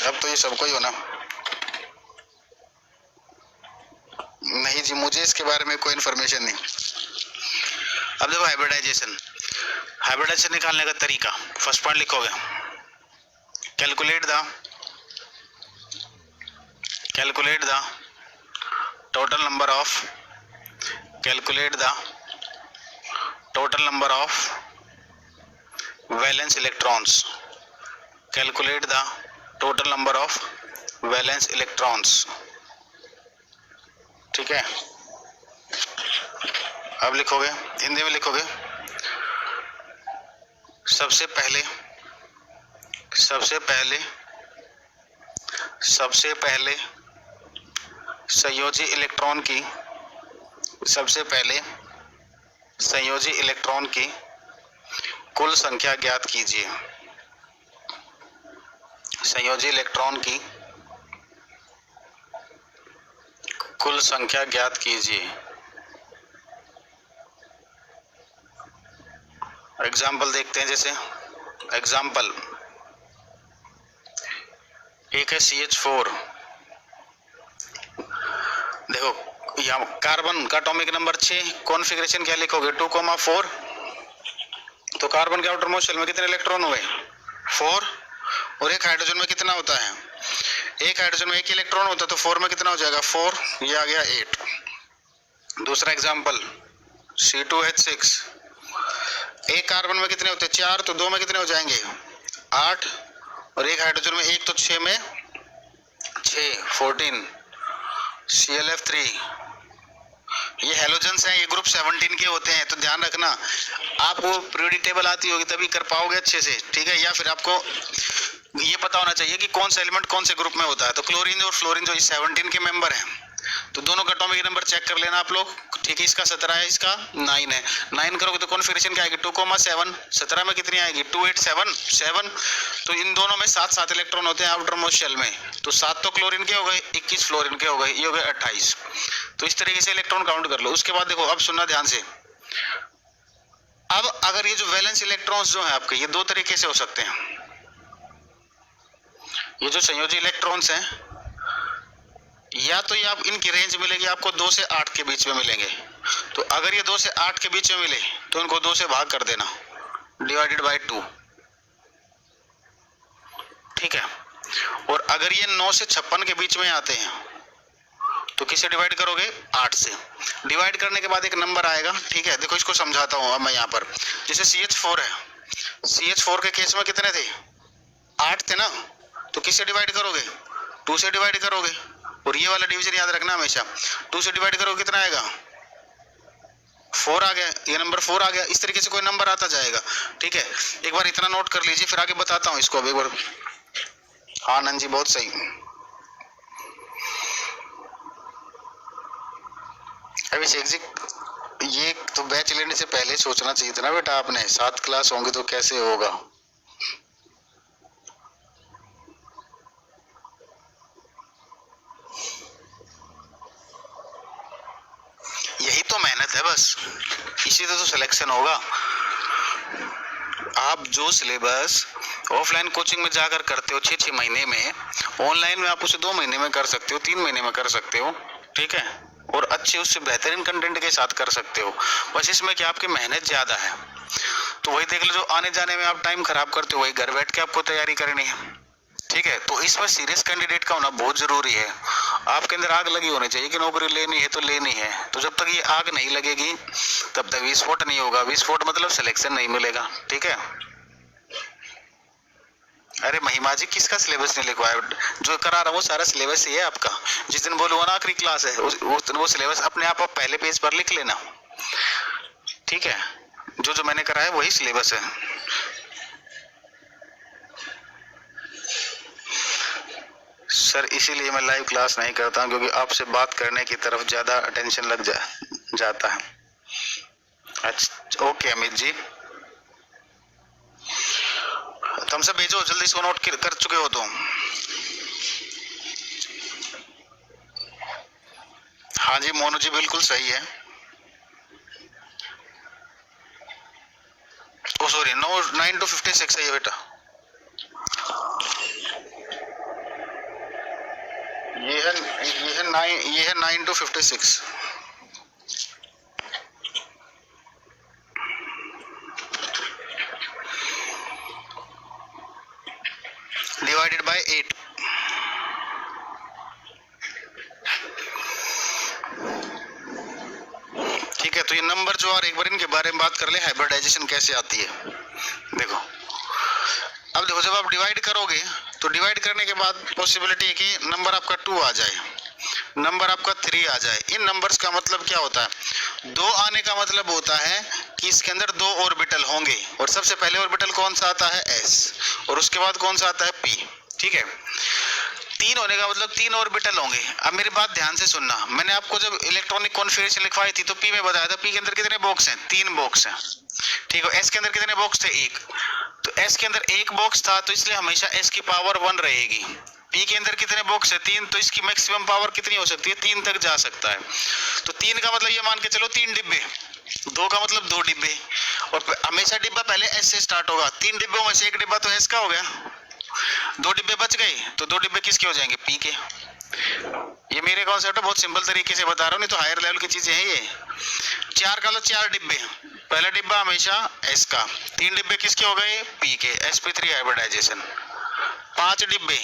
[SPEAKER 1] अब तो ये सबको ही होना। नहीं जी, मुझे इसके बारे में कोई इन्फॉर्मेशन नहीं। अब देखो हाइब्रिडाइजेशन, हाइब्रिडाइजेशन निकालने का तरीका, फर्स्ट पॉइंट लिखोगे, calculate the total number of valence electrons, calculate the total number of valence electrons, ठीक है। अब लिखोगे, हिंदी में लिखोगे, सबसे पहले संयोजी इलेक्ट्रॉन की कुल संख्या ज्ञात कीजिए। संयोजी इलेक्ट्रॉन की कुल संख्या ज्ञात कीजिए। एग्जाम्पल देखते हैं, जैसे एग्जाम्पल एक है CH4, देखो यहाँ कार्बन का एटॉमिक नंबर 6, कॉन्फ़िगरेशन क्या लिखोगे 2,4, तो कार्बन के आउटर मोस्ट शेल में कितने इलेक्ट्रॉन हुए 4, और एक हाइड्रोजन में कितना होता है, एक हाइड्रोजन में एक इलेक्ट्रॉन होता है, तो 4 में कितना हो जाएगा 4, ये आ गया 8। दूसरा एग्जाम्पल C2H6, एक कार्बन में कितने होते हैं 4, तो 2 में कितने हो जाएंगे 8, और एक हाइड्रोजन में एक, तो 6 में 6 14, ClF3, ये हेलोजेंस हैं, ये ग्रुप 17 के होते हैं, तो ध्यान रखना, आपको पीरियोडिक टेबल आती होगी तभी कर पाओगे अच्छे से, ठीक है। या फिर आपको ये पता होना चाहिए कि कौन सा एलिमेंट कौन से ग्रुप में होता है। तो क्लोरीन और फ्लोरीन जो 17 के मेंबर हैं, तो दोनों का एटॉमिक नंबर चेक कर लेना आप लोग, ठीक है। इसका 17 है, इसका 9 है, 9 करोगे तो कॉन्फ़िगरेशन क्या आएगी 2,7, 17 में कितनी आएगी 2 8 7 7, तो इन दोनों में 7 इलेक्ट्रॉन होते हैं आउटर मोस्ट शेल में, तो 7 तो क्लोरीन के हो गए, 21 फ्लोरीन के हो गए, ये हो गए 28। तो इस तरीके से इलेक्ट्रॉन काउंट कर लो। उसके बाद देखो, अब सुनना ध्यान से, अब अगर ये जो वैलेंस इलेक्ट्रॉन्स जो है आपके, ये 2 तरीके से हो सकते हैं। ये जो संयोजी इलेक्ट्रॉन्स हैं, या तो ये आप इनकी रेंज मिलेगी आपको 2 से 8 के बीच में मिलेंगे, तो अगर ये 2 से 8 के बीच में मिले तो इनको 2 से भाग कर देना, डिवाइडेड बाय 2, ठीक है। और अगर ये 9 से 56 के बीच में आते हैं तो किससे डिवाइड करोगे 8 से। डिवाइड करने के बाद एक नंबर आएगा, ठीक है। देखो इसको समझाता हूं अब मैं यहाँ पर, जैसे CH4 है, CH4 के केस में कितने थे 8 थे ना, तो किससे डिवाइड करोगे 2 से डिवाइड करोगे, और ये वाला डिवीजन याद रखना हमेशा, 2 से डिवाइड करोगे कितना आएगा 4 आ गया, ये नंबर 4 आ गया। इस तरीके से कोई नंबर आता जाएगा, ठीक है। एक बार इतना नोट कर लीजिए, फिर आगे बताता हूँ इसको अब एक बार। हाँ नंजी बहुत सही। अभी एग्जिट ये तो बैच लेने से पहले सोचना चाहिए था ना बेटा आपने, 7 क्लास होंगे तो कैसे होगा। यही तो मेहनत है बस, इसी से तो सिलेक्शन होगा। आप जो सिलेबस ऑफलाइन कोचिंग में जाकर करते हो 6-6 महीने में, ऑनलाइन में आप उसे 2 महीने में कर सकते हो, 3 महीने में कर सकते हो, ठीक है। और अच्छे उससे बेहतरीन कंटेंट के साथ कर सकते हो। बस इसमें कि आपकी मेहनत ज़्यादा है, तो वही देख लो, जो आने जाने में आप टाइम खराब करते हो वही घर बैठ के आपको तैयारी करनी है, ठीक है। तो इसमें सीरियस कैंडिडेट का होना बहुत जरूरी है। आपके अंदर आग लगी होनी चाहिए कि नौकरी लेनी है तो लेनी है। तो जब तक ये आग नहीं लगेगी तब तक विस्फोट नहीं होगा। विस्फोट मतलब सिलेक्शन नहीं मिलेगा, ठीक है। अरे महिमा जी किसका सिलेबस नहीं लिखवाया, जो करा रहा हूँ वो सारा सिलेबस ही है आपका। जिस दिन बोलूँगा ना आखिरी क्लास है, उस दिन वो सिलेबस अपने आप पहले पेज पर लिख लेना, ठीक है। जो जो मैंने कराया वही सिलेबस है। सर इसीलिए मैं लाइव क्लास नहीं करता हूँ, क्योंकि आपसे बात करने की तरफ ज़्यादा अटेंशन लग जाता है। अच्छा ओके अमित जी, तुमसे भेजो जल्दी, इसको नोट कर चुके हो तो। हाँ जी मोनू जी बिल्कुल सही है। ओ सॉरी 9 to 56 है ये बेटा, ये है 9 to 56 डिवाइडेड बाय 8। ठीक है, तो ये नंबर जो, और एक बार इनके बारे में बात कर ले, हाइब्रिडाइजेशन कैसे आती है। देखो अब देखो, जब आप डिवाइड करोगे तो डिवाइड करने के बाद पॉसिबिलिटी है कि नंबर आपका 2 आ जाए, नंबर आपका 3 आ जाए। इन नंबर्स का मतलब क्या होता है, 2 आने का मतलब होता है कि इसके अंदर 2 ऑर्बिटल होंगे, और सबसे पहले ऑर्बिटल कौन सा आता है, s, और उसके बाद कौन सा आता है, p। ठीक है, 3 होने का मतलब 3 ऑर्बिटल होंगे। अब मेरी बात ध्यान से सुनना, मैंने आपको जब इलेक्ट्रॉनिक कॉन्फ़िगरेशन लिखवाई थी तो p में बताया था, p के अंदर कितने बॉक्स हैं, 3 बॉक्स हैं। ठीक है, s के अंदर कितने बॉक्स थे, 1। तो s के अंदर 1 बॉक्स था, तो इसलिए हमेशा s की पावर 1 रहेगी। p के अंदर कितने बॉक्स है, 3, तो इसकी मैक्सिमम पावर कितनी हो सकती है, 3 तक जा सकता है। तो 3 का मतलब ये मान के चलो 3 डिब्बे, 2 का मतलब 2 डिब्बे, और हमेशा डिब्बा पहले s से स्टार्ट होगा। 3 डिब्बों में से 1 डिब्बा तो s का हो गया, 2 डिब्बे बच गए, तो 2 डिब्बे किसके हो जाएंगे, p के। ये मेरे कॉन्सेप्ट है, बहुत सिंपल तरीके से बता रहा हूँ, नहीं तो हायर लेवल की चीजें हैं ये। 4 का मतलब 4 डिब्बे, पहला डिब्बा हमेशा s का, 3 डिब्बे किसके हो गए, p के, sp3 हाइब्रिडाइजेशन। 5 डिब्बे,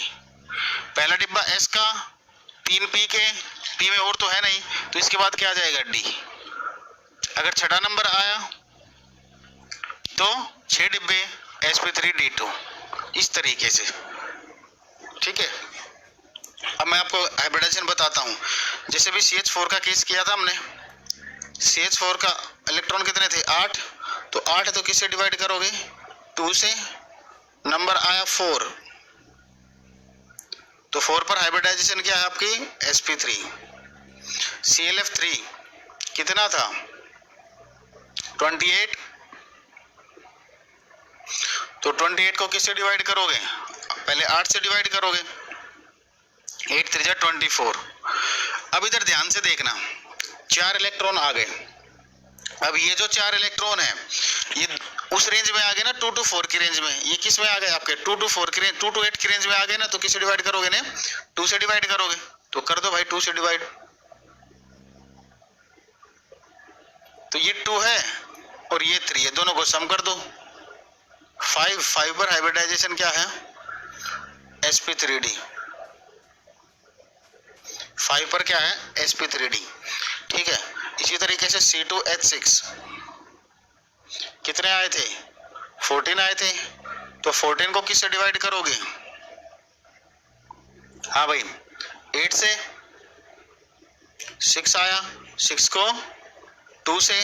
[SPEAKER 1] पहला डिब्बा s का, 3 p के, p में और तो है नहीं, तो इसके बाद क्या आ जाएगा, d। अगर छठा नंबर आया तो 6 डिब्बे, sp3d2, इस तरीके से। ठीक है, अब मैं आपको हाइब्रिडाइजेशन बताता हूँ। जैसे भी CH4 का केस किया था हमने, CH4 का इलेक्ट्रॉन कितने थे, 8, तो 8 तो किससे डिवाइड करोगे, 2 से, नंबर आया 4, तो 4 पर हाइब्रिडाइजेशन क्या है आपकी, sp3। ClF3 कितना था, 28, तो 28 को किससे डिवाइड करोगे, पहले 8 से डिवाइड करोगे, 8 3 24। अब इधर ध्यान से देखना, 4 इलेक्ट्रॉन आ गए। अब ये जो 4 इलेक्ट्रॉन है ये उस रेंज में आ गए ना, 2 to 4 की रेंज में। ये किस में आ गए आपके, 2 to 4 की रेंज, 2 to 8 की रेंज में आ गए ना, तो किससे डिवाइड करोगे ने, 2 से डिवाइड करोगे। तो कर दो भाई 2 से डिवाइड, तो ये 2 है और ये 3 है, दोनों को सम कर दो, 5 पर हाइब्रिडाइजेशन क्या है, sp3d। 5 पर क्या है, sp3d। ठीक है, इसी तरीके से C2H6 कितने आए थे, 14 आए थे, तो 14 को किससे डिवाइड करोगे, हाँ भाई 8 से, 6 आया, 6 को 2 से,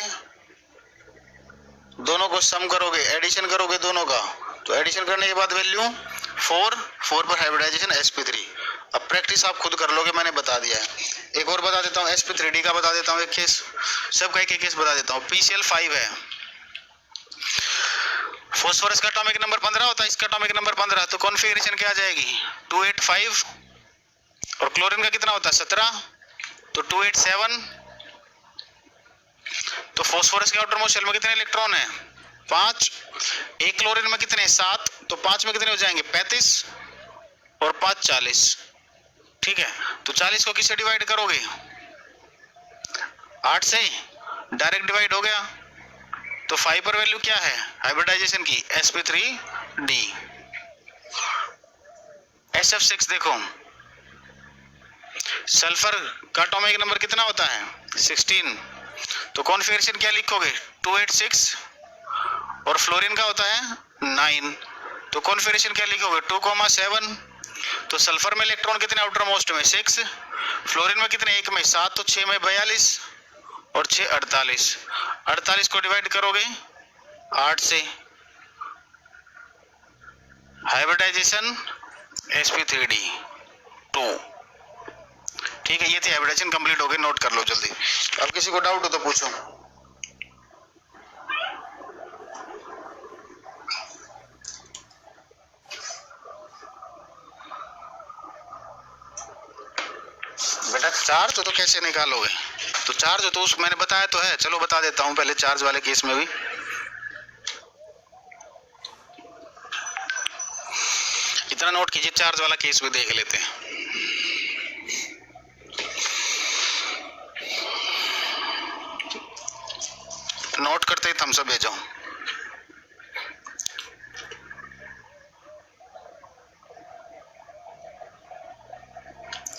[SPEAKER 1] दोनों को सम करोगे, एडिशन करोगे दोनों का, तो एडिशन करने के बाद वैल्यू 4 पर हाइब्रिडाइजेशन sp3। अब प्रैक्टिस आप खुद कर लोगे, मैंने बता दिया है। एक और बता देता हूँ, sp3d का बता देता हूँ एक केस, सबका एक केस बता देता हूँ। PCl5 है, फॉस्फोरस का एटॉमिक नंबर 15 होता है, इसका एटॉमिक नंबर 15, तो कॉन्फ़िगरेशन क्या आ जाएगी, 285, और क्लोरीन का कितना होता है 17, तो 287। तो फॉस्फोरस के आउटर मोस्ट शेल में कितने इलेक्ट्रॉन है, 5, एक क्लोरीन में कितने, 7, तो 5 में कितने हो जाएंगे, 35, और 5 40। ठीक है, तो 40 को किससे डिवाइड करोगे, 8 से, डायरेक्ट डिवाइड हो गया। तो 5 पर वैल्यू क्या है हाइब्रिडाइजेशन की, sp3d। SF6 देखो, सल्फर का एटॉमिक नंबर कितना होता है, 16, तो कॉन्फ़िगरेशन क्या लिखोगे, 286, और फ्लोरीन का होता है 9, तो कॉन्फ़िगरेशन क्या लिखोगे, 2,7। तो सल्फर में इलेक्ट्रॉन कितने आउटर मोस्ट में, 6, फ्लोरीन में कितने, 1 में 7, तो 6 में 42, और 6 48। 48 को डिवाइड करोगे 8 से, हाइब्रिडाइजेशन sp3d। 2। ठीक है, ये थी हाइब्रिडाइजेशन, कंप्लीट हो गई, नोट कर लो जल्दी। अब किसी को डाउट हो तो पूछो। बेटा चार्ज तो कैसे निकालोगे? तो चार्ज तो उस मैंने बताया तो है, चलो बता देता हूं पहले चार्ज वाले केस में भी। इतना नोट कीजिए, चार्ज वाला केस भी देख लेते हैं। नोट करते ही थम्स अप भेजो।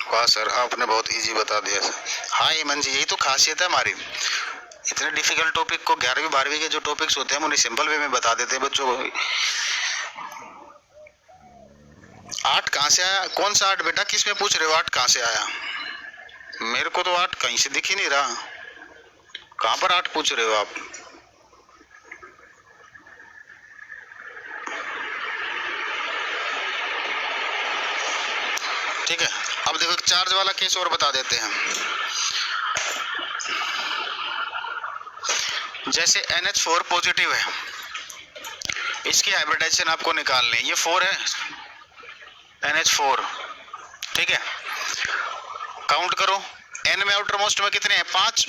[SPEAKER 1] वाह सर, आपने बहुत इजी बता दिया सर। हाँ हेमंत जी, यही तो खासियत है हमारी, इतने डिफिकल्ट टॉपिक को 11वीं 12वीं के जो टॉपिक्स होते हैं हम उन्हें सिंपल वे में बता देते हैं बच्चों को। 8 कहाँ से आया? कौन सा 8 बेटा, किस में पूछ रहे हो 8 कहाँ से आया? मेरे को तो 8 कहीं से दिख ही नहीं रहा। कहाँ पर 8 पूछ रहे हो आप? ठीक है, अब देखो चार्ज वाला केस और बता देते हैं। जैसे NH4 पॉजिटिव है, इसकी हाइब्रिडाइजेशन आपको निकालनी है। ये 4 है NH4, ठीक है। काउंट करो, N में आउटर मोस्ट में कितने हैं? 5,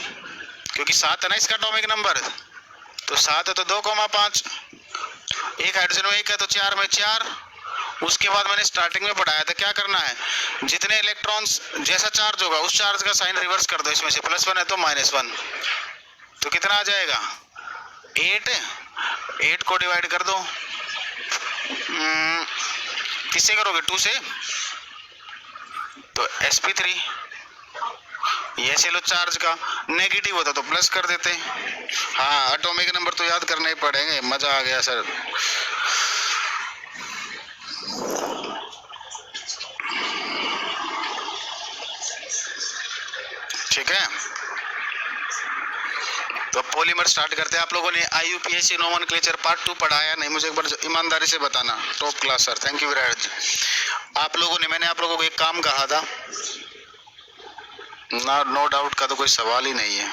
[SPEAKER 1] क्योंकि 7 है ना इसका एटॉमिक नंबर, तो 7 है तो 2,5। एक हाइड्रोजन में 1 है तो 4 में 4। उसके बाद मैंने स्टार्टिंग में पढ़ाया था क्या करना है, जितने इलेक्ट्रॉन्स जैसा चार्ज होगा उस चार्ज का साइन रिवर्स कर दो। इसमें से +1 है तो -1, तो कितना आ जाएगा? 8 को डिवाइड कर दो, किससे करोगे? 2 से, तो sp3। ये से लो चार्ज का, नेगेटिव होता तो प्लस कर देते। हाँ, एटॉमिक नंबर तो याद करने ही पड़ेंगे। मजा आ गया सर। ठीक है, तो पॉलीमर स्टार्ट करते हैं। आप लोगों ने IUPAC नोमेनक्लेचर पार्ट 2 पढ़ाया नहीं? मुझे एक बार ईमानदारी से बताना। Top class sir, thank you very much. आप लोगों ने, मैंने आप लोगों को एक काम कहा था ना, नो डाउट का तो कोई सवाल ही नहीं है।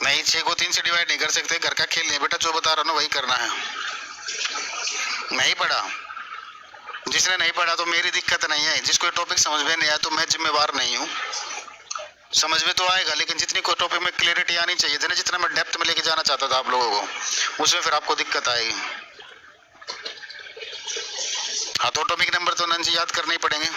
[SPEAKER 1] नहीं, 6 को 3 से डिवाइड नहीं कर सकते, घर का खेल नहीं बेटा, जो बता रहा हूँ वही करना है। नहीं पढ़ा? जिसने नहीं पढ़ा तो मेरी दिक्कत नहीं है, जिसको टॉपिक समझ में नहीं आया तो मैं जिम्मेवार नहीं हूँ। समझ में तो आएगा, लेकिन जितनी कोई टॉपिक में क्लियरिटी आनी चाहिए थी ना, जितना मैं डेप्थ में लेके जाना चाहता था आप लोगों को, उसमें फिर आपको दिक्कत आएगी। हाँ, तो एटॉमिक नंबर तो नंजी याद करने ही पड़ेंगे।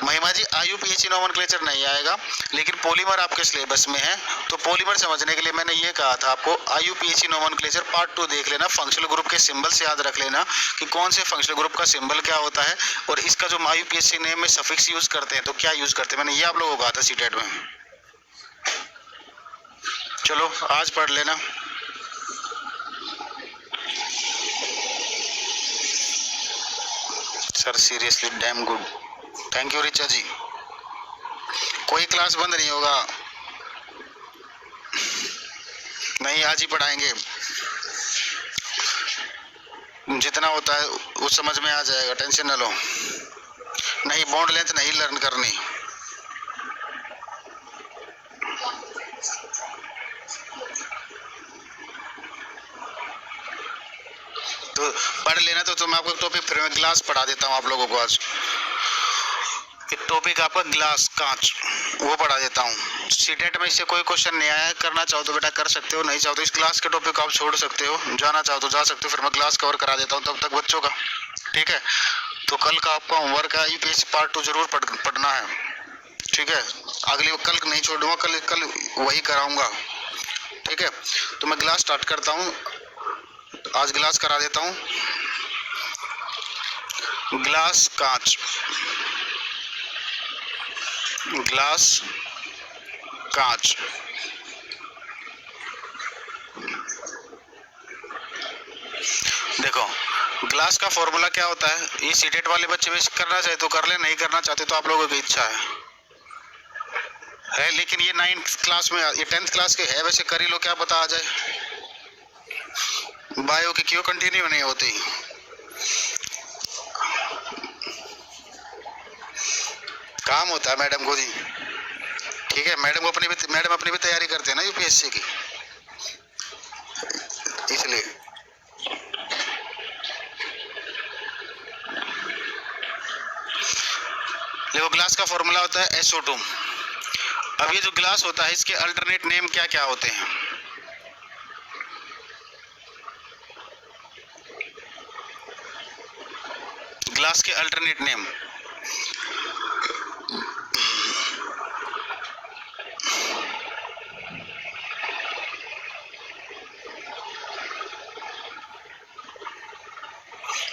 [SPEAKER 1] महिमा जी, IUPAC नोमेनक्लेचर नहीं आएगा, लेकिन पॉलीमर आपके सिलेबस में है, तो पॉलीमर समझने के लिए मैंने ये कहा था आपको, IUPAC नोमेनक्लेचर पार्ट 2 देख लेना। फंक्शनल ग्रुप के सिंबल्स याद रख लेना कि कौन से फंक्शनल ग्रुप का सिंबल क्या होता है, और इसका जो IUPAC नेम में सफिक्स यूज करते हैं तो क्या यूज करते हैं, मैंने ये आप लोगों को कहा था सीटेट में। चलो आज पढ़ लेना। Sir seriously damn good, thank you Richa ji. कोई क्लास बंद नहीं होगा, नहीं आज ही पढ़ाएंगे, जितना होता है वो समझ में आ जाएगा, टेंशन न लो। नहीं, बॉन्ड लेंथ नहीं लर्न करनी। तो पढ़ लेना। तो मैं आपको टॉपिक फिर मैं ग्लास पढ़ा देता हूँ आप लोगों को आज। एक टॉपिक आपका ग्लास, कांच, वो पढ़ा देता हूँ। सीटेट में इससे कोई क्वेश्चन नहीं आया, करना चाहो तो बेटा कर सकते हो, नहीं चाहो तो इस क्लास के टॉपिक को आप छोड़ सकते हो, जाना चाहो तो जा सकते हो, फिर मैं क्लास कवर करा देता हूँ तब तक बच्चों का। ठीक है, तो कल का आपका होमवर्क है IUPAC पार्ट 2 जरूर पढ़ना है। ठीक है, अगली कल नहीं छोड़ूंगा, कल वही कराऊंगा। ठीक है, तो मैं ग्लास स्टार्ट करता हूँ, आज ग्लास करा देता हूँ। ग्लास, कांच, ग्लास, कांच। देखो ग्लास का फॉर्मूला क्या होता है, ये सीटेट वाले बच्चे भी करना चाहे तो कर ले, नहीं करना चाहते तो आप लोगों की इच्छा है। लेकिन ये 9th क्लास में, ये 10th क्लास के है, वैसे कर ही लो, क्या पता आ जाए। बायो की क्यों कंटिन्यू नहीं होती? काम होता है मैडम को जी, ठीक है। मैडम अपनी भी तैयारी करते हैं ना यूपीएससी की, इसलिए। देखो ग्लास का फॉर्मूला होता है SO2। अब ये जो ग्लास होता है इसके अल्टरनेट नेम क्या क्या होते हैं? ग्लास के अल्टरनेट नेम,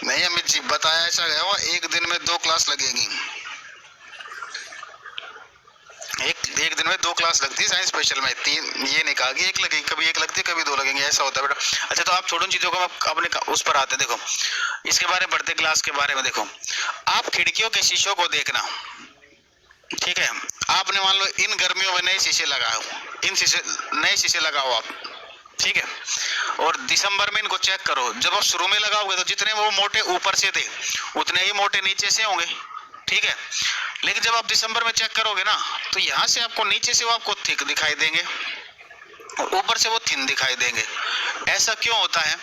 [SPEAKER 1] नहीं अमित जी बताया ऐसा गया हुआ, एक दिन में 2 क्लास लगेगी, एक दिन में 2 क्लास लगती है साइंस स्पेशल में, 3 ये नहीं कहा कि एक लगेगी, कभी एक लगती है कभी 2 लगेंगे, ऐसा होता है बेटा। अच्छा तो आप छोड़ो चीजों को, अपने उस पर आते हैं। देखो इसके बारे में पढ़ते, ग्लास के बारे में। देखो आप खिड़कियों के शीशों को देखना, ठीक है। आपने मान लो इन गर्मियों में नए शीशे लगाओ, नए शीशे लगाओ आप, ठीक है। और दिसंबर में इनको चेक करो, जब आप शुरू में लगाओगे तो जितने वो मोटे ऊपर से थे उतने ही मोटे नीचे से होंगे, ठीक है। लेकिन जब आप दिसंबर में चेक करोगे ना तो यहाँ से आपको नीचे से वो आपको थिक दिखाई देंगे और ऊपर से वो थिन दिखाई देंगे। ऐसा क्यों होता है?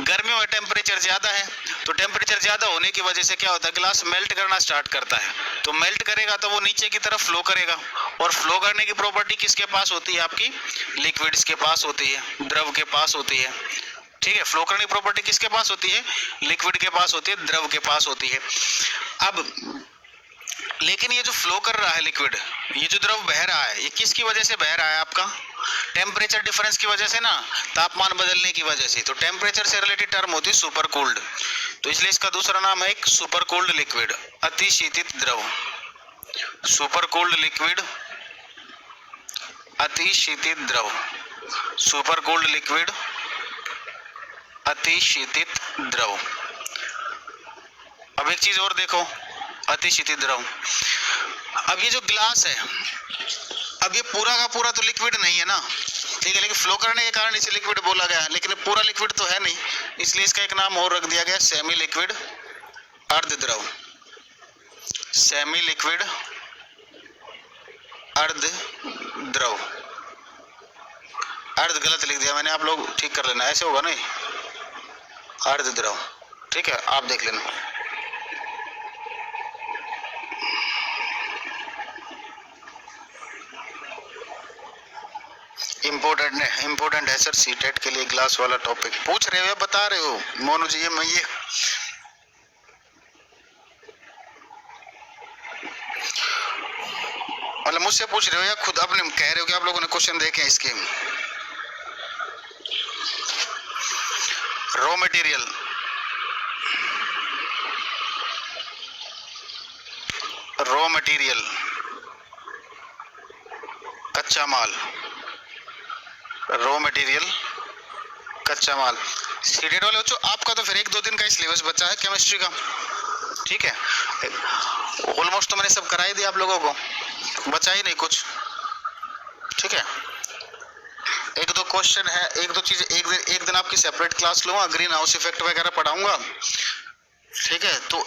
[SPEAKER 1] गर्मियों में टेम्परेचर ज्यादा है, तो टेम्परेचर ज्यादा होने की वजह से क्या होता है, ग्लास मेल्ट करना स्टार्ट करता है। तो मेल्ट करेगा तो वो नीचे की तरफ फ्लो करेगा, और फ्लो करने की प्रॉपर्टी किसके पास होती है? आपकी लिक्विड्स के पास होती है, द्रव के पास होती है, ठीक है। फ्लो करने की प्रॉपर्टी किसके पास होती है? लिक्विड के पास होती है, द्रव के पास होती है। अब लेकिन ये जो फ्लो कर रहा है लिक्विड, ये जो द्रव बह रहा है, ये किसकी वजह से बह रहा है? आपका टेम्परेचर डिफरेंस की वजह से ना, तापमान बदलने की वजह से। तो टेम्परेचर से रिलेटेड टर्म होती है सुपर कोल्ड, तो इसलिए इसका दूसरा नाम है एक सुपर कोल्ड लिक्विड, अति शीतित द्रव। सुपर कोल्ड लिक्विड, अति शीतित द्रव, सुपर कोल्ड लिक्विड, अति शीतित द्रव। अब एक चीज और देखो, अति शीतित द्रव। अब ये जो ग्लास है, अब ये पूरा का पूरा तो लिक्विड नहीं है ना, ठीक है, लेकिन फ्लो करने के कारण इसे लिक्विड बोला गया, लेकिन पूरा लिक्विड तो है नहीं, इसलिए इसका एक नाम और रख दिया गया, सेमी लिक्विड, अर्ध द्रव। सेमी लिक्विड, अर्ध द्रव। अर्ध गलत लिख दिया मैंने, आप लोग ठीक कर लेना, ऐसे होगा नहीं, अर्ध द्रव, ठीक है, आप देख लेना। इम्पोर्टेंट है सर, सीटेट के लिए ग्लास वाला टॉपिक पूछ रहे हो या बता रहे हो मोनू जी? ये मतलब मुझसे पूछ रहे हो या खुद अपने कह रहे हो कि आप लोगों ने क्वेश्चन देखे हैं इसके? रॉ मटेरियल, रॉ मटेरियल, कच्चा माल, रॉ मटेरियल, कच्चा माल। सीटेट वाले बच्चों आपका तो फिर 1-2 दिन का सिलेबस बचा है केमिस्ट्री का, ठीक है। ऑलमोस्ट तो मैंने सब करा ही दिया आप लोगों को, बचा ही नहीं कुछ, ठीक है। 1-2 क्वेश्चन है, 1-2 चीज, एक दिन आपकी सेपरेट क्लास लूंगा, ग्रीन हाउस इफेक्ट वगैरह पढ़ाऊंगा, ठीक है। तो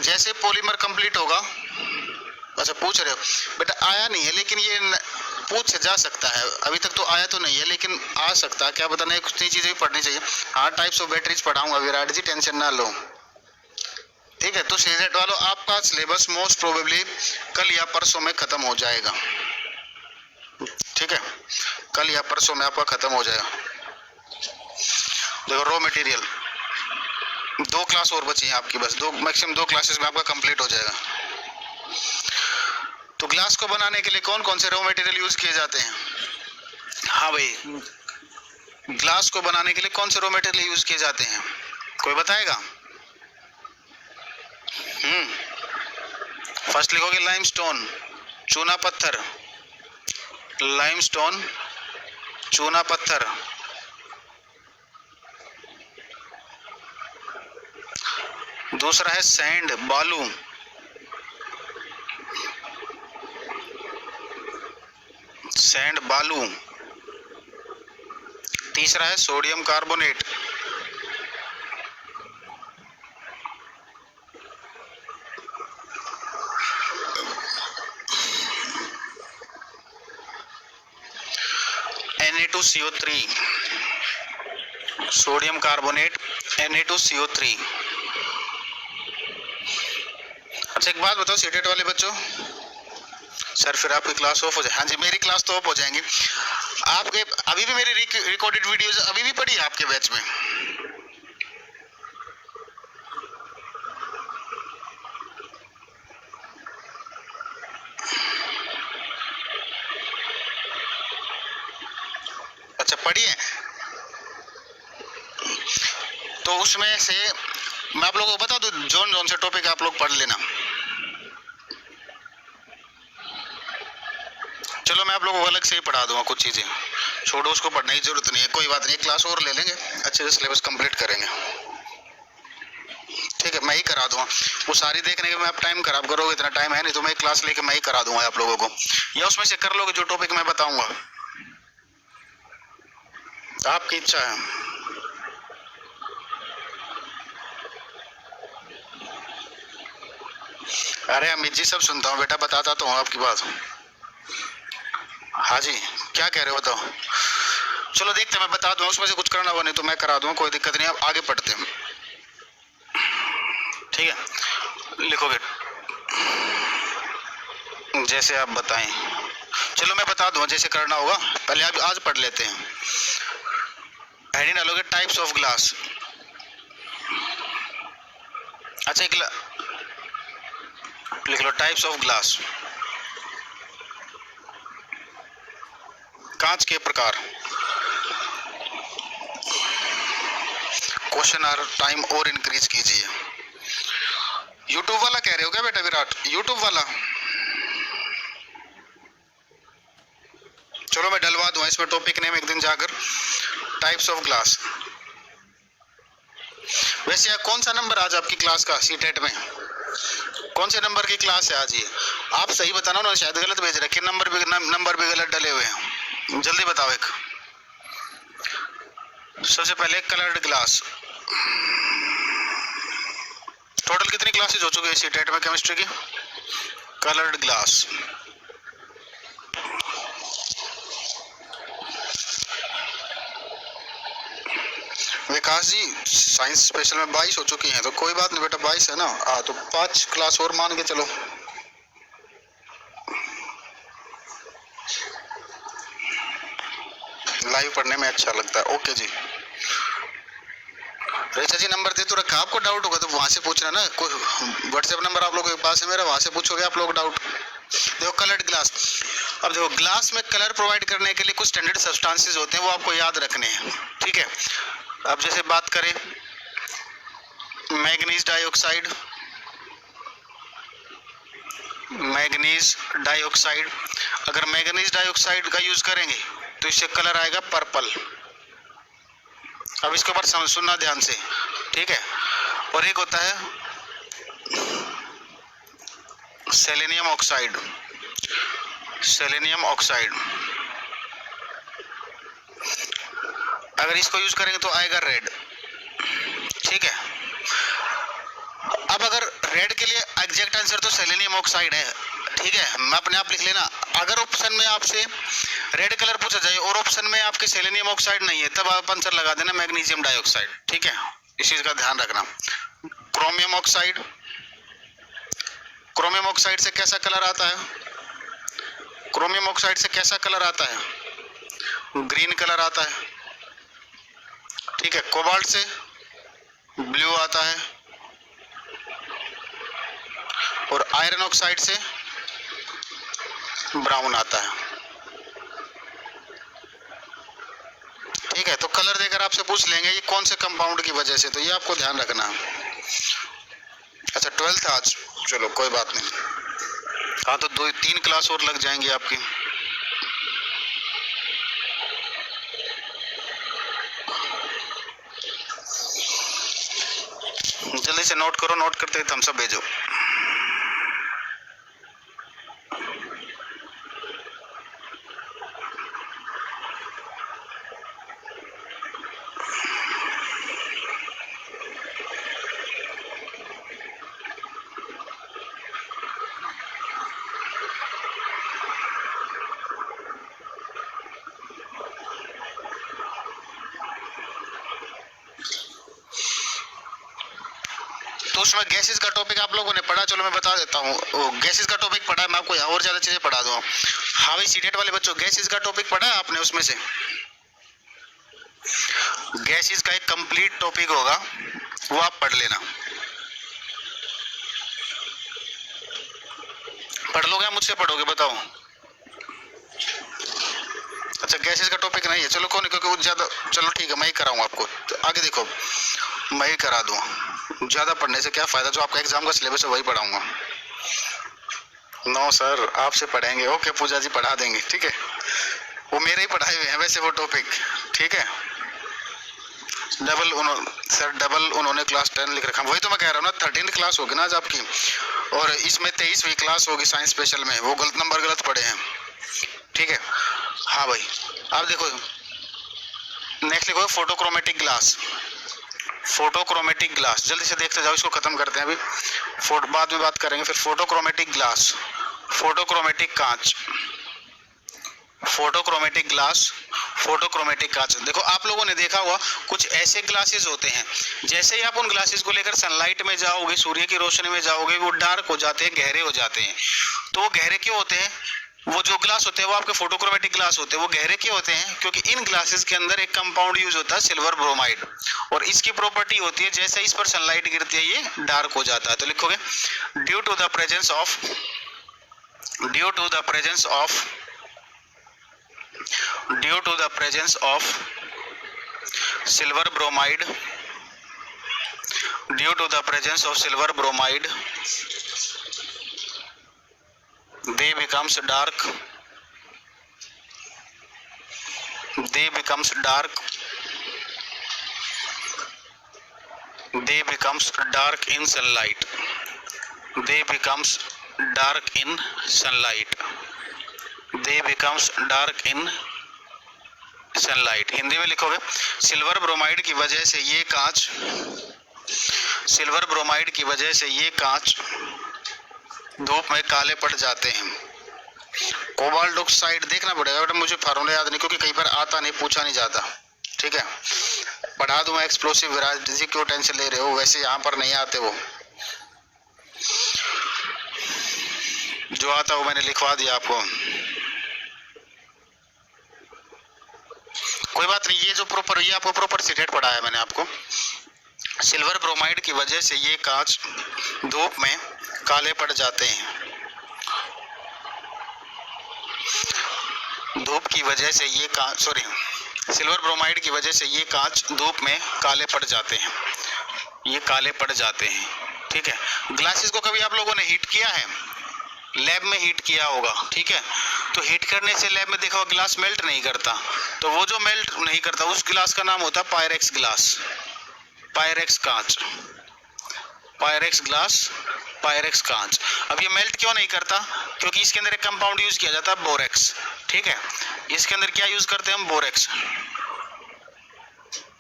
[SPEAKER 1] जैसे पॉलीमर कंप्लीट होगा, अच्छा पूछ रहे हो बेटा, आया नहीं है लेकिन ये पूछ जा सकता है, अभी तक तो आया तो नहीं है लेकिन आ सकता है, क्या पता, नहीं कुछ नई चीजें भी पढ़नी चाहिए। हाँ टाइप्स ऑफ बैटरीज पढ़ाऊंगा विराट जी, टेंशन ना लो, ठीक है। तो सीजेट वालों आपका सिलेबस मोस्ट प्रोबेबली कल या परसों में खत्म हो जाएगा, ठीक है, कल या परसों में आपका खत्म हो जाएगा। देखो रॉ मटेरियल 2 क्लास और बची हैं आपकी, बस 2 मैक्सिमम 2 क्लासेस में आपका कंप्लीट हो जाएगा। तो ग्लास को बनाने के लिए कौन कौन से रॉ मटेरियल यूज किए जाते हैं? हाँ भाई, ग्लास को बनाने के लिए कौन से रॉ मटेरियल यूज किए जाते हैं, कोई बताएगा? फर्स्ट लिखोगे लाइमस्टोन, चूना पत्थर, लाइमस्टोन, चूना पत्थर। दूसरा है सैंड, बालू, सैंड बालू। तीसरा है sodium carbonate. Na2CO3, sodium carbonate Na2CO3। अच्छा एक बात बताओ सीटेट वाले बच्चों, सर फिर आपकी क्लास ऑफ हो जाए? हाँ जी मेरी क्लास तो ऑफ हो जाएंगी। आपके अभी भी मेरी रिकॉर्डेड वीडियोस अभी भी पड़ी है आपके बैच में? अच्छा पढ़ी है, तो उसमें से मैं आप लोगों को बता दूं जोन जोन से टॉपिक आप लोग पढ़ लेना। चलो मैं आप लोगों को अलग से ही पढ़ा दूंगा कुछ चीजें, छोड़ो उसको पढ़ने की जरूरत नहीं है, कोई बात नहीं, क्लास और ले लेंगे, अच्छे से सिलेबस कंप्लीट करेंगे। ठीक है मैं ही करा दूंगा, वो सारी देखने के मैं आप टाइम खराब करोगे, इतना टाइम है नहीं, तो मैं क्लास लेके मैं ही करा दूंगा आप लोगों को, या उसमें से कर लोगे जो टॉपिक मैं बताऊंगा, आपकी इच्छा है। अरे अमित जी सब सुनता हूँ बेटा, बताता तो हूँ आपकी बात। हाँ जी क्या कह रहे हो बताओ? चलो देखते मैं बता दूँ, उसमें से कुछ करना हुआ नहीं तो मैं करा दूंगा, कोई दिक्कत नहीं, आप आगे पढ़ते हैं। ठीक है लिखोगे जैसे आप बताएं, चलो मैं बता दूंगा जैसे करना होगा, पहले आप आज पढ़ लेते हैं। हेडिंग डालोगे टाइप्स ऑफ ग्लास। अच्छा एक लिख लो टाइप्स ऑफ ग्लास, कांच के प्रकार। क्वेश्चन आर टाइम और इंक्रीज कीजिए। यूट्यूब वाला कह रहे हो क्या बेटा विराट? यूट्यूब वाला चलो मैं डलवा दूंगा इसमें टॉपिक नेम एक दिन जाकर, टाइप्स ऑफ ग्लास। वैसे कौन सा नंबर आज आपकी क्लास का सीटेट में? कौन से नंबर की क्लास है आज ये? आप सही बताना ना, शायद गलत भेज रहे, नंबर भी गलत डले हुए हैं, जल्दी बताओ। एक सबसे पहले कलर्ड ग्लास। टोटल कितनी क्लासेज हो चुकी है सीटेट में केमिस्ट्री की? Coloured glass. Vikas ji science special में 22 हो चुकी हैं, तो कोई बात नहीं बेटा 22 है ना, तो 5 क्लास और मान के चलो। लाइव पढ़ने में अच्छा लगता है। ओके जी रेचा जी नंबर दे तो रखा, आपको डाउट होगा तो वहां से पूछना ना, कोई व्हाट्सएप नंबर आप लोगों के पास है मेरा, वहां से पूछोगे आप लोग डाउट। देखो कलर्ड ग्लास, अब देखो ग्लास में कलर प्रोवाइड करने के लिए कुछ स्टैंडर्ड सब्सटेंसेस होते हैं, वो आपको याद रखने हैं। ठीक है अब जैसे बात करें मैग्नीज डाइऑक्साइड, मैग्नीज डाइऑक्साइड, अगर मैग्नीज डाइऑक्साइड का यूज करेंगे तो इससे कलर आएगा पर्पल। अब इसके ऊपर सुनना ध्यान से, ठीक है। और एक होता है सेलेनियम ऑक्साइड, सेलेनियम ऑक्साइड, अगर इसको यूज करेंगे तो आएगा रेड। ठीक है अब अगर रेड के लिए एग्जैक्ट आंसर तो सेलेनियम ऑक्साइड है, ठीक है, मैं अपने आप लिख लेना। अगर ऑप्शन में आपसे रेड कलर पूछा जाए और ऑप्शन में आपके सेलेनियम ऑक्साइड नहीं है, तब आप आंसर लगा देना मैग्नीशियम डाइऑक्साइड। ठीक है इस चीज का ध्यान रखना। क्रोमियम ऑक्साइड, क्रोमियम ऑक्साइड से कैसा कलर आता है? क्रोमियम ऑक्साइड से कैसा कलर आता है? ग्रीन कलर आता है। ठीक है कोबाल्ट से ब्लू आता है, और आयरन ऑक्साइड से ब्राउन आता है। ठीक है तो कलर देकर आपसे पूछ लेंगे ये कौन से कंपाउंड की वजह से, तो ये आपको ध्यान रखना है। अच्छा 12th आज, चलो कोई बात नहीं, हाँ तो 2-3 क्लास और लग जाएंगी आपकी। जल्दी से नोट करो, नोट करते हम सब भेजो। तो उसमें गैसेस का टॉपिक आप लोगों ने पढ़ा, चलो मैं बता देता हूँ। गैसेस का टॉपिक पढ़ा है, मैं आपको और ज्यादा चीजें पढ़ा दूंगा। हाँ भाई सीटेट वाले बच्चों, गैसेस का टॉपिक पढ़ा है आपने? उसमें से गैसेस का एक कंप्लीट टॉपिक होगा, वो आप पढ़ लेना। पढ़ लोगे या मुझसे पढ़ोगे बताओ? अच्छा गैसेस का टॉपिक नहीं है, चलो कौन, क्योंकि वो ज्यादा, चलो ठीक है मैं ही कराऊंगा आपको। तो आगे देखो मैं ही करा दूँ, ज्यादा पढ़ने से क्या फायदा, जो आपका एग्जाम का सिलेबस है वही पढ़ाऊंगा। नो सर आपसे पढ़ेंगे, ओके पूजा जी पढ़ा देंगे, ठीक है, वो मेरे ही पढ़ाए हुए हैं वैसे वो टॉपिक, ठीक है। डबल उन्होंने क्लास 10 लिख रखा, वही तो मैं कह रहा हूँ ना, 13th क्लास होगी ना आज आपकी, और इसमें 23वीं क्लास होगी साइंस स्पेशल में, वो नंबर गलत पड़े हैं, ठीक है। हाँ भाई आप देखो नेक्स्ट लिखो फोटोक्रोमेटिक ग्लास। फोटोक्रोमेटिक ग्लास जल्दी से देखते जाओ, इसको खत्म करते हैं अभी, बाद में बात करेंगे फिर। फोटोक्रोमेटिक ग्लास, फोटोक्रोमेटिक कांच, फोटोक्रोमेटिक ग्लास, फोटोक्रोमेटिक कांच। देखो आप लोगों ने देखा होगा कुछ ऐसे ग्लासेस होते हैं, जैसे ही आप उन ग्लासेस को लेकर सनलाइट में जाओगे, सूर्य की रोशनी में जाओगे, वो डार्क हो जाते हैं, गहरे हो जाते हैं। तो वो गहरे क्यों होते हैं? वो जो ग्लास होते हैं वो आपके फोटोक्रोमेटिक ग्लास होते हैं, वो गहरे क्यों होते हैं? क्योंकि इन ग्लासेस के अंदर एक कंपाउंड यूज होता है सिल्वर ब्रोमाइड, और इसकी प्रॉपर्टी होती है जैसे इस पर सनलाइट गिरती है ये डार्क हो जाता है। तो लिखोगे due to the presence of, due to the presence of, due to the presence of silver bromide, due to the presence of silver bromide they becomes dark, they becomes dark, they becomes dark in sunlight, they becomes dark in sunlight, they becomes dark in sunlight. Hindi में लिखोगे silver bromide की वजह से ये कांच, silver bromide की वजह से ये कांच धूप में काले पड़ जाते हैं। कोबाल्ट ऑक्साइड देखना पड़ेगा बेटा, मुझे फार्मूला याद नहीं क्योंकि कहीं पर आता नहीं, पूछा नहीं जाता, ठीक है। पढ़ा दूंगा एक्सप्लोसिव विराज जी, क्यों टेंशन ले रहे हो, वैसे यहाँ पर नहीं आते, वो जो आता वो मैंने लिखवा दिया आपको, कोई बात नहीं। ये जो प्रॉपर, ये आपको प्रॉपर सीटेट पढ़ा है मैंने आपको। सिल्वर ब्रोमाइड की वजह से ये कांच धूप में काले पड़ जाते हैं, धूप की वजह से ये कांच, सॉरी, सिल्वर ब्रोमाइड की वजह से ये कांच धूप में काले पड़ जाते हैं, ये काले पड़ जाते हैं, ठीक है। ग्लासेस को कभी आप लोगों ने हीट किया है? लैब में हीट किया होगा, ठीक है। तो हीट करने से लैब में देखो ग्लास मेल्ट नहीं करता, तो वो जो मेल्ट नहीं करता उस ग्लास का नाम होता है पायरेक्स ग्लास, पायरेक्स कांच, पायरेक्स ग्लास, पायरेक्स कांच। अब ये मेल्ट क्यों नहीं करता? क्योंकि इसके अंदर एक कंपाउंड यूज किया जाता है बोरेक्स, ठीक है। इसके अंदर क्या यूज करते हैं हम? बोरेक्स।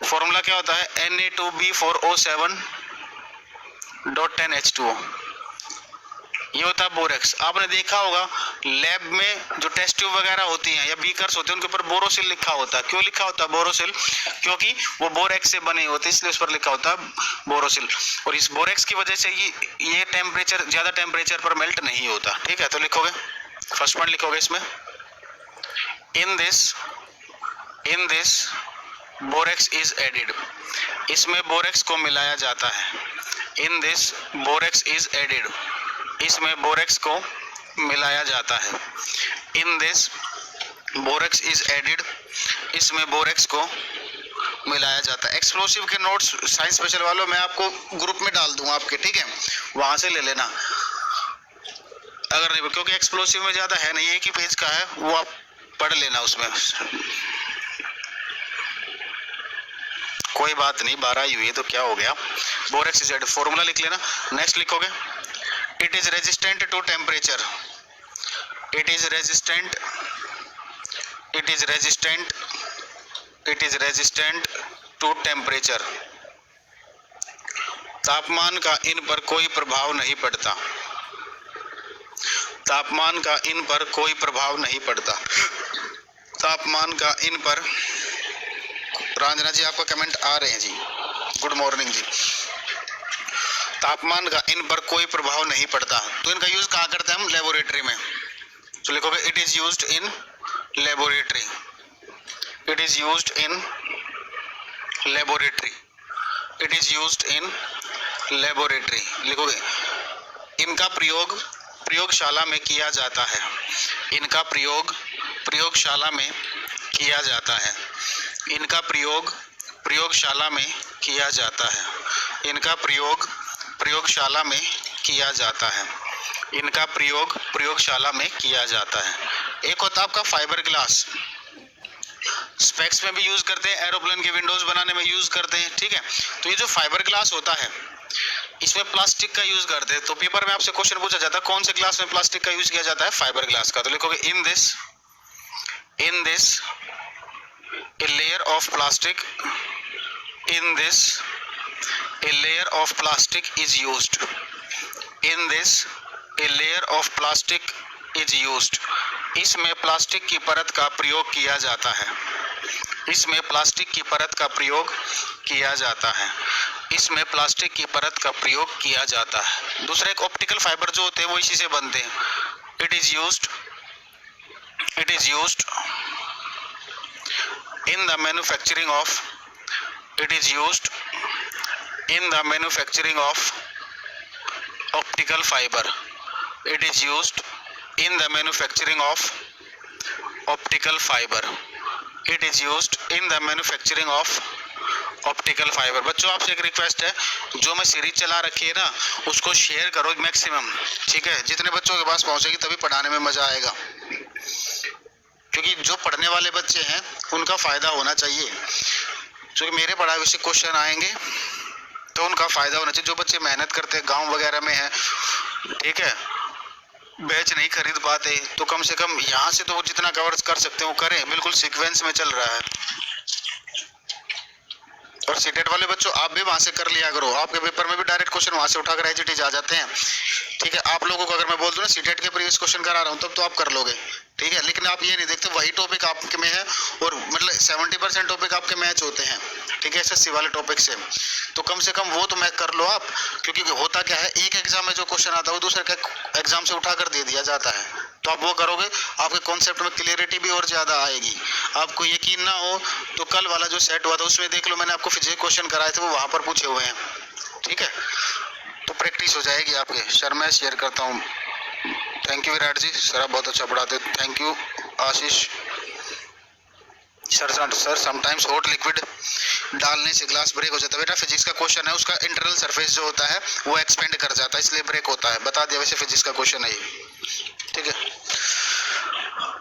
[SPEAKER 1] फॉर्मूला क्या होता है? Na2B4O7.10H2O, ये होता है बोरेक्स। आपने देखा होगा लैब में जो टेस्ट ट्यूब वगैरह होती हैं या बीकर्स होते हैं उनके ऊपर बोरोसिल लिखा होता है। क्यों लिखा होता है बोरोसिल? क्योंकि वो बोरेक्स से बने होते हैं, इसलिए उस पर लिखा होता है बोरोसिल। और इस बोरेक्स की वजह से ये टेम्परेचर, ज्यादा टेम्परेचर पर मेल्ट नहीं होता, ठीक है। तो लिखोगे फर्स्ट पॉइंट लिखोगे इसमें, in this borax is added, इसमें बोरेक्स को मिलाया जाता है। In this borax is added, इसमें बोरेक्स को मिलाया जाता है। In this borax is added, इसमें बोरेक्स को मिलाया जाता है। एक्सप्लोसिव के नोट्स साइंस स्पेशल वालों मैं आपको ग्रुप में डाल दूंगा आपके, ठीक है, वहां से ले लेना अगर नहीं, क्योंकि एक्सप्लोसिव में ज्यादा है नहीं, एक ही पेज का है, वो आप पढ़ लेना उसमें, कोई बात नहीं। 12 ही हुई है तो क्या हो गया। बोरेक्स इज एडिड, फॉर्मूला लिख लेना। नेक्स्ट लिखोगे it is resistant to temperature, it is resistant, it is resistant, it is resistant to temperature, तापमान का इन पर कोई प्रभाव नहीं पड़ता, तापमान का इन पर कोई प्रभाव नहीं पड़ता, तापमान का इन पर। रंजना जी आपका कमेंट आ रहे हैं जी, गुड मॉर्निंग जी। तापमान का इन पर कोई प्रभाव नहीं पड़ता। तो इनका यूज कहाँ करते हैं हम? लेबोरेटरी में। तो लिखोगे it is used in laboratory, it is used in laboratory, it is used in laboratory. लिखोगे इनका प्रयोग प्रयोगशाला में किया जाता है, इनका प्रयोग प्रयोगशाला में किया जाता है, इनका प्रयोग प्रयोगशाला में किया जाता है, इनका प्रयोग प्रयोगशाला में किया जाता है, इनका प्रयोग प्रयोगशाला में किया जाता है। एक होता है आपका फाइबर ग्लास, स्पेक्स में भी यूज करते हैं, एरोप्लेन के विंडोज बनाने में यूज करते हैं, ठीक है। तो ये जो फाइबर ग्लास होता है इसमें प्लास्टिक का यूज करते हैं। तो पेपर में आपसे क्वेश्चन पूछा जाता है कौन से ग्लास में प्लास्टिक का यूज किया जाता है? फाइबर ग्लास का। तो लिखोगे in this a layer of plastic, in this a layer of plastic is used, in this a layer of plastic is used। इसमें प्लास्टिक की परत का प्रयोग किया जाता है, इसमें प्लास्टिक की परत का प्रयोग किया जाता है, इसमें प्लास्टिक की परत का प्रयोग किया जाता है। दूसरा एक ऑप्टिकल फाइबर जो होते हैं वो इसी से बनते हैं। It is used in the manufacturing of, it is used in the manufacturing of optical fiber, it is used in the manufacturing of optical fiber, it is used in the manufacturing of optical fibre. बच्चों आपसे एक request है, जो मैं series चला रखी है ना उसको शेयर करो मैक्सिमम, ठीक है। जितने बच्चों के पास पहुंचेगी तभी पढ़ाने में मजा आएगा, क्योंकि जो पढ़ने वाले बच्चे हैं उनका फायदा होना चाहिए। क्योंकि मेरे पढ़ाए हुए से क्वेश्चन आएंगे तो उनका फायदा होना चाहिए। जो बच्चे मेहनत करते हैं गांव वगैरह में है, ठीक है, बैच नहीं खरीद पाते, तो कम से कम यहाँ से तो वो जितना कवर कर सकते हैं वो करें। बिल्कुल सीक्वेंस में चल रहा है। और सीटेट वाले बच्चों आप भी वहां से कर लिया करो, आपके पेपर में भी डायरेक्ट क्वेश्चन वहां से उठाकर एज इट इज आ जाते हैं, ठीक है। आप लोगों को अगर मैं बोल दूं ना सीटेट के प्रीवियस क्वेश्चन करा रहा हूं तब तो आप कर लोगे, ठीक है। लेकिन आप ये नहीं देखते वही टॉपिक आपके में है और मतलब 70% टॉपिक आपके मैच होते हैं, ठीक है, एसएससी वाले टॉपिक से। तो कम से कम वो तो मैं कर लो आप, क्योंकि होता क्या है एक एग्जाम में जो क्वेश्चन आता है वो दूसरे एग्जाम से उठाकर दे दिया जाता है। तो आप वो करोगे आपके कॉन्सेप्ट में क्लियरिटी भी और ज़्यादा आएगी। आपको यकीन ना हो तो कल वाला जो सेट हुआ था उसमें देख लो, मैंने आपको फिजिक्स क्वेश्चन कराए थे वो वहाँ पर पूछे हुए हैं, ठीक है। तो प्रैक्टिस हो जाएगी आपके। सर मैं शेयर करता हूँ। Thank you Virat ji, sir आप बहुत अच्छा पढ़ाते। Thank you Ashish sir sometimes hot liquid डालने से ग्लास ब्रेक हो जाता है। बेटा फिजिक्स का क्वेश्चन है, उसका इंटरनल सरफेस जो होता है वो एक्सपेंड कर जाता है इसलिए ब्रेक होता है। बता दिया, वैसे फिजिक्स का क्वेश्चन है ये, ठीक है।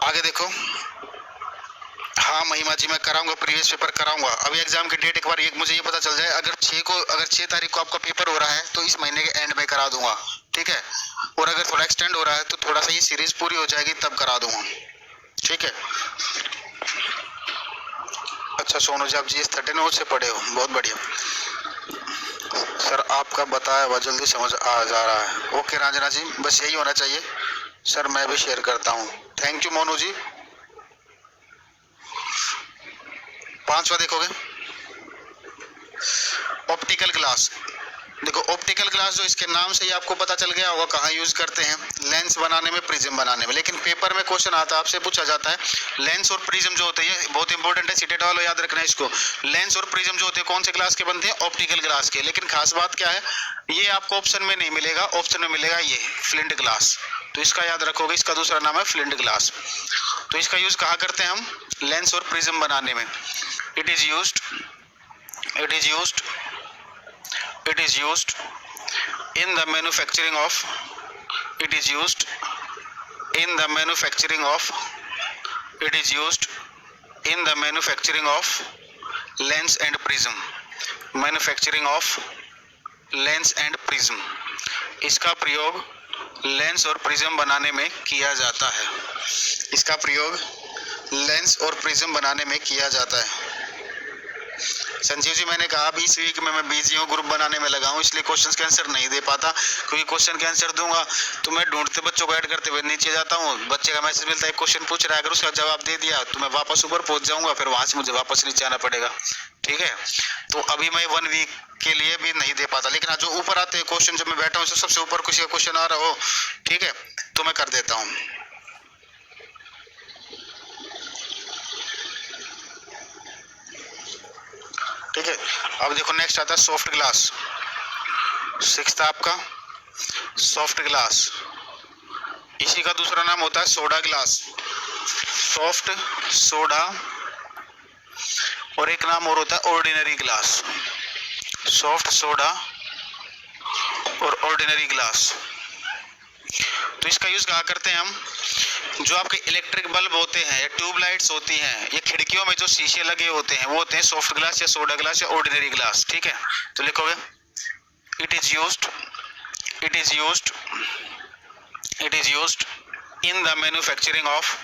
[SPEAKER 1] आगे देखो। हाँ महिमा जी मैं कराऊंगा, प्रीवियस पेपर कराऊंगा। अभी एग्जाम की डेट एक बार मुझे ये पता चल जाए, अगर 6 तारीख को आपका पेपर हो रहा है तो इस महीने के एंड में करा दूंगा, ठीक है। और अगर थोड़ा एक्सटेंड हो रहा है तो थोड़ा सा ये सीरीज पूरी हो जाएगी तब करा दूंगा, ठीक है। अच्छा सोनू जी आप GS 13 से पढ़े हो, बहुत बढ़िया सर। आपका बताया हुआ जल्दी समझ आ जा रहा है। ओके रंजना जी, बस यही होना चाहिए सर। मैं भी शेयर करता हूँ। थैंक यू मोनू जी। 5वां देखोगे ऑप्टिकल ग्लास। देखो ऑप्टिकल ग्लास जो इसके नाम से ही आपको पता चल गया होगा कहाँ यूज करते हैं, लेंस बनाने में, प्रिज्म बनाने में। लेकिन पेपर में क्वेश्चन आता है आपसे पूछा जाता है लेंस और प्रिज्म जो होते हैं, बहुत इंपॉर्टेंट है, सीटेट वालों याद रखना है इसको। लेंस और प्रिज्म जो होते हैं कौन से ग्लास के बनते हैं? ऑप्टिकल ग्लास के। लेकिन खास बात क्या है, ये आपको ऑप्शन में नहीं मिलेगा, ऑप्शन में मिलेगा ये फ्लिंट ग्लास। तो इसका याद रखोगे, इसका दूसरा नाम है फ्लिंट ग्लास। तो इसका यूज कहाँ करते हैं हम? लेंस और प्रिज्म बनाने में। It is used in the manufacturing of lens and prism, manufacturing of lens and prism। इसका प्रयोग लेंस और प्रिज्म बनाने में किया जाता है, इसका प्रयोग लेंस और प्रिज्म बनाने में किया जाता है। संजीव जी मैंने कहा अभी इस वीक में मैं बिजी हूँ, ग्रुप बनाने में लगा हूँ, इसलिए क्वेश्चन के आंसर नहीं दे पाता, क्योंकि क्वेश्चन के आंसर दूंगा तो मैं ढूंढते बच्चों को ऐड करते हुए नीचे जाता हूँ, बच्चे का मैसेज मिलता है क्वेश्चन पूछ रहा है, अगर उसका जवाब दे दिया तो मैं वापस ऊपर पहुंच जाऊंगा, फिर वहां से मुझे वापस नीचे आना पड़ेगा। ठीक है, तो अभी मैं 1 वीक के लिए भी नहीं दे पाता, लेकिन जो ऊपर आते हैं क्वेश्चन, जब मैं बैठा हूँ सबसे ऊपर किसी का क्वेश्चन आ रहा हो, ठीक है, तो मैं कर देता हूँ। ठीक है, अब देखो नेक्स्ट आता है सॉफ्ट ग्लास। 6th आपका सॉफ्ट ग्लास, इसी का दूसरा नाम होता है सोडा ग्लास, सॉफ्ट सोडा, और एक नाम और होता है ऑर्डिनरी ग्लास, सॉफ्ट सोडा और ऑर्डिनरी ग्लास। तो इसका यूज कहाँ करते हैं हम, जो आपके इलेक्ट्रिक बल्ब होते हैं या ट्यूबलाइट्स होती हैं, ये खिड़कियों में जो शीशे लगे होते हैं वो होते हैं सॉफ्ट ग्लास या सोडा ग्लास या ऑर्डिनरी ग्लास। ठीक है, तो लिखोगे it is used in the manufacturing of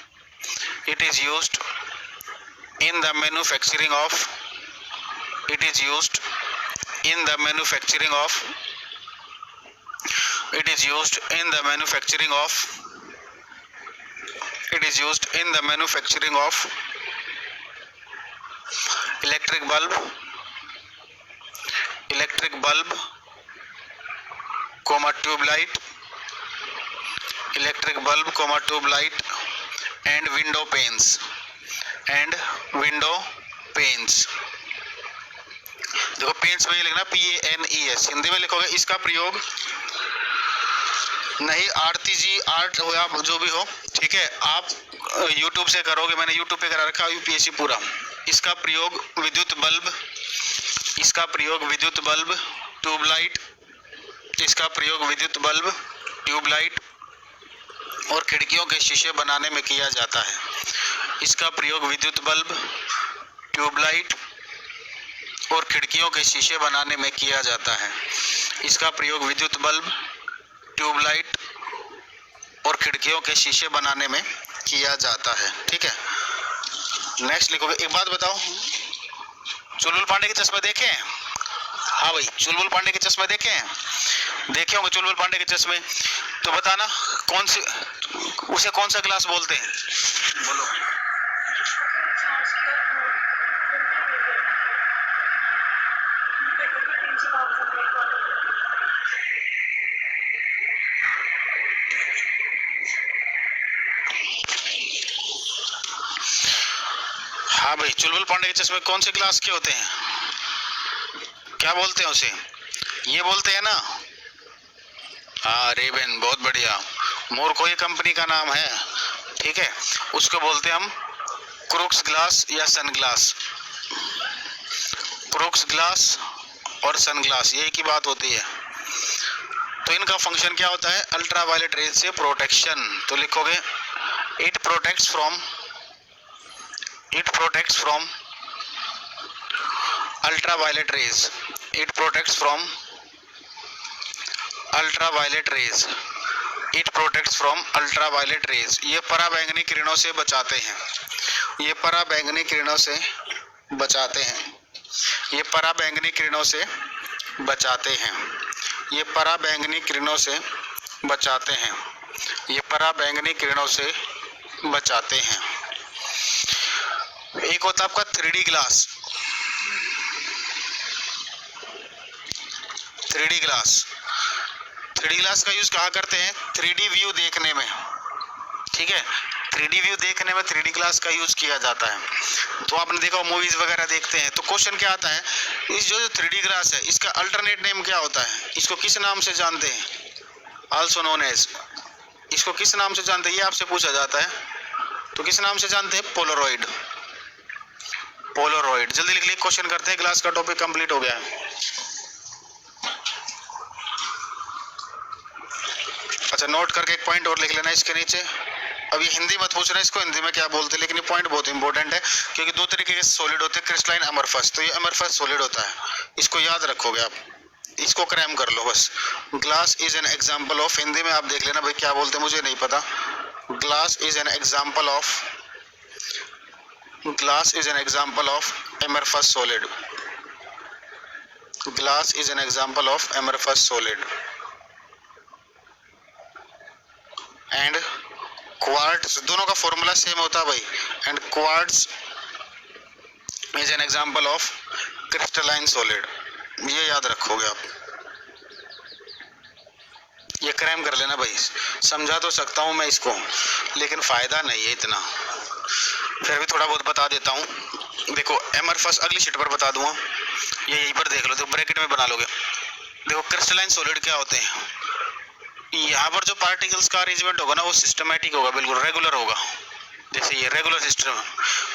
[SPEAKER 1] it is used in the manufacturing of it is used in the manufacturing of it is used in the manufacturing of it is used in the manufacturing of electric bulb comma tube light, electric bulb comma tube light and window panes देखो pens में ये लिखना PANES, Hindi में लिखोगे इसका प्रयोग नहीं, आरती जी art हो या जो भी हो, ठीक है, आप YouTube से करोगे, मैंने YouTube पे करा रखा UPSC पूरा। इसका प्रयोग विद्युत बल्ब ट्यूबलाइट, इसका प्रयोग विद्युत बल्ब ट्यूबलाइट और खिड़कियों के शीशे बनाने में किया जाता है। इसका प्रयोग विद्युत बल्ब ट्यूबलाइट और खिड़कियों के शीशे बनाने में किया जाता है। इसका प्रयोग विद्युत बल्ब ट्यूबलाइट और खिड़कियों के शीशे बनाने में किया जाता है। ठीक है, नेक्स्ट लिखोगे, एक बात बताओ, चुलबुल पांडे के चश्मे देखे हैं? हाँ भाई, चुलबुल पांडे के चश्मे देखे हैं? देखे होंगे चुलबुल पांडे के चश्मे, तो बताना उसे कौन सा ग्लास बोलते हैं? बोलो। हाँ भाई, चुलबुल पांडे के चश्मे कौन से ग्लास के होते हैं? क्या बोलते हैं उसे? ये बोलते हैं ना? हाँ, रेबन, बहुत बढ़िया। मोरको ये कंपनी का नाम है। ठीक है, उसको बोलते हैं हम क्रूक्स ग्लास या सन ग्लास। क्रूक्स ग्लास और सन ग्लास, ये एक ही बात होती है। तो इनका फंक्शन क्या होता है? अल्ट्रावायलेट रेज से प्रोटेक्शन। तो लिखोगे it protects from ultraviolet rays, it protects from ultraviolet rays, it protects from ultraviolet rays। ये पराबैंगनी किरणों से बचाते हैं, ये पराबैंगनी किरणों से बचाते हैं, ये पराबैंगनी किरणों से बचाते हैं, ये पराबैंगनी किरणों से बचाते हैं, ये पराबैंगनी किरणों से बचाते हैं। एक होता है आपका 3D ग्लास। 3D ग्लास का यूज कहाँ करते हैं? 3D व्यू देखने में। ठीक है, 3D व्यू देखने में 3D ग्लास का यूज किया जाता है। तो आपने देखा मूवीज वगैरह देखते हैं, तो क्वेश्चन क्या आता है, इस जो 3D ग्लास है इसका अल्टरनेट नेम क्या होता है? इसको किस नाम से जानते हैं? आल्सो नोन एज, इसको किस नाम से जानते हैं? ये आपसे पूछा जाता है, तो किस नाम से जानते हैं? पोलरॉइड। जल्दी लिख लिख, क्वेश्चन करते हैं, क्लास का टॉपिक कंप्लीट हो गया है। अच्छा, नोट करके एक पॉइंट और लिख लेना इसके नीचे। अब ये हिंदी मत पूछना, इसको हिंदी में क्या बोलते हैं, लेकिन ये पॉइंट बहुत इंपॉर्टेंट है, क्योंकि 2 तरीके के सॉलिड होते हैं, क्रिस्टलाइन, अमरफस। तो ये अमरफस सॉलिड होता है, इसको याद रखोगे आप, इसको क्रैम कर लो बस। Glass is an example of, Hindi में आप देख लेना भाई क्या बोलते हैं, मुझे नहीं पता। Glass is an example of amorphous solid। Glass is an example of amorphous solid and quartz, दोनों का फॉर्मूला सेम होता है भाई, and quartz is an example of crystalline solid. ये याद रखोगे आप, ये क्रैम कर लेना भाई। समझा तो सकता हूँ मैं इसको, लेकिन फायदा नहीं है इतना, फिर भी थोड़ा बहुत बता देता हूँ। देखो एमरफस अगली शीट पर बता दूंगा, ये यहीं पर देख लो, तो ब्रैकेट में बना लोगे। देखो क्रिस्टलाइन सॉलिड क्या होते हैं, यहाँ पर जो पार्टिकल्स का अरेंजमेंट होगा ना वो सिस्टमेटिक होगा, बिल्कुल रेगुलर होगा। जैसे ये regular system,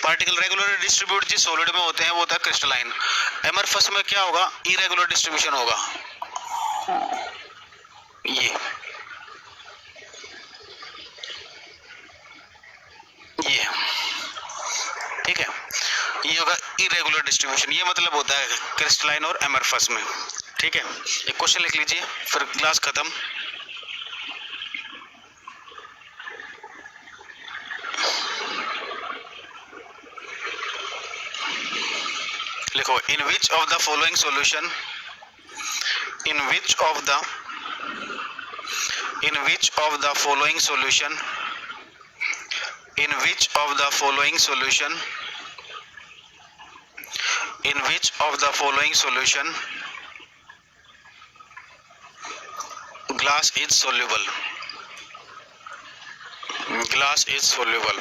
[SPEAKER 1] particle regular distribute जिस सॉलिड में होते हैं वो होता है क्रिस्टलाइन। एमरफस में क्या होगा, इरेगुलर डिस्ट्रीब्यूशन होगा। ये ठीक है, ये होगा इरेगुलर डिस्ट्रीब्यूशन, ये मतलब होता है क्रिस्टलाइन और एमरफस में। ठीक है, एक क्वेश्चन लिख लीजिए फिर क्लास खत्म। लिखो, in which of the following solution, in which of the following solution, in which of the following solution, in which of the following solution glass is soluble, glass is soluble।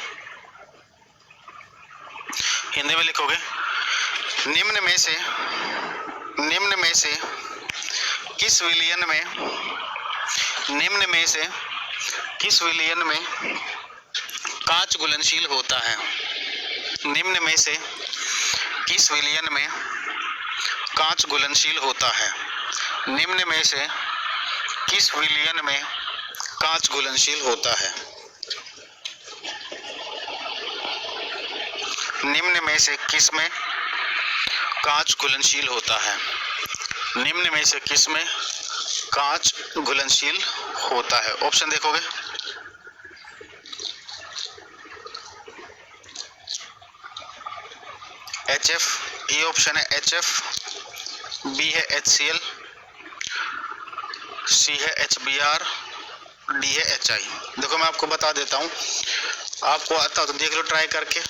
[SPEAKER 1] Hindi में लिखोगे, निम्न में से किस विलयन में, निम्न में से किस विलयन में कांच घुलनशील होता है, निम्न में से किस विलयन में कांच घुलनशील होता है, निम्न में से किस विलयन में कांच घुलनशील होता है, निम्न में से किस में कांच घुलनशील होता है, निम्न में से किस में कांच घुलनशील होता है। ऑप्शन देखोगे, HF, ये ऑप्शन है HF, B है HCl, C है HBr, D है HI। देखो मैं आपको बता देता हूँ, आपको आता हो तो देख लो ट्राई करके,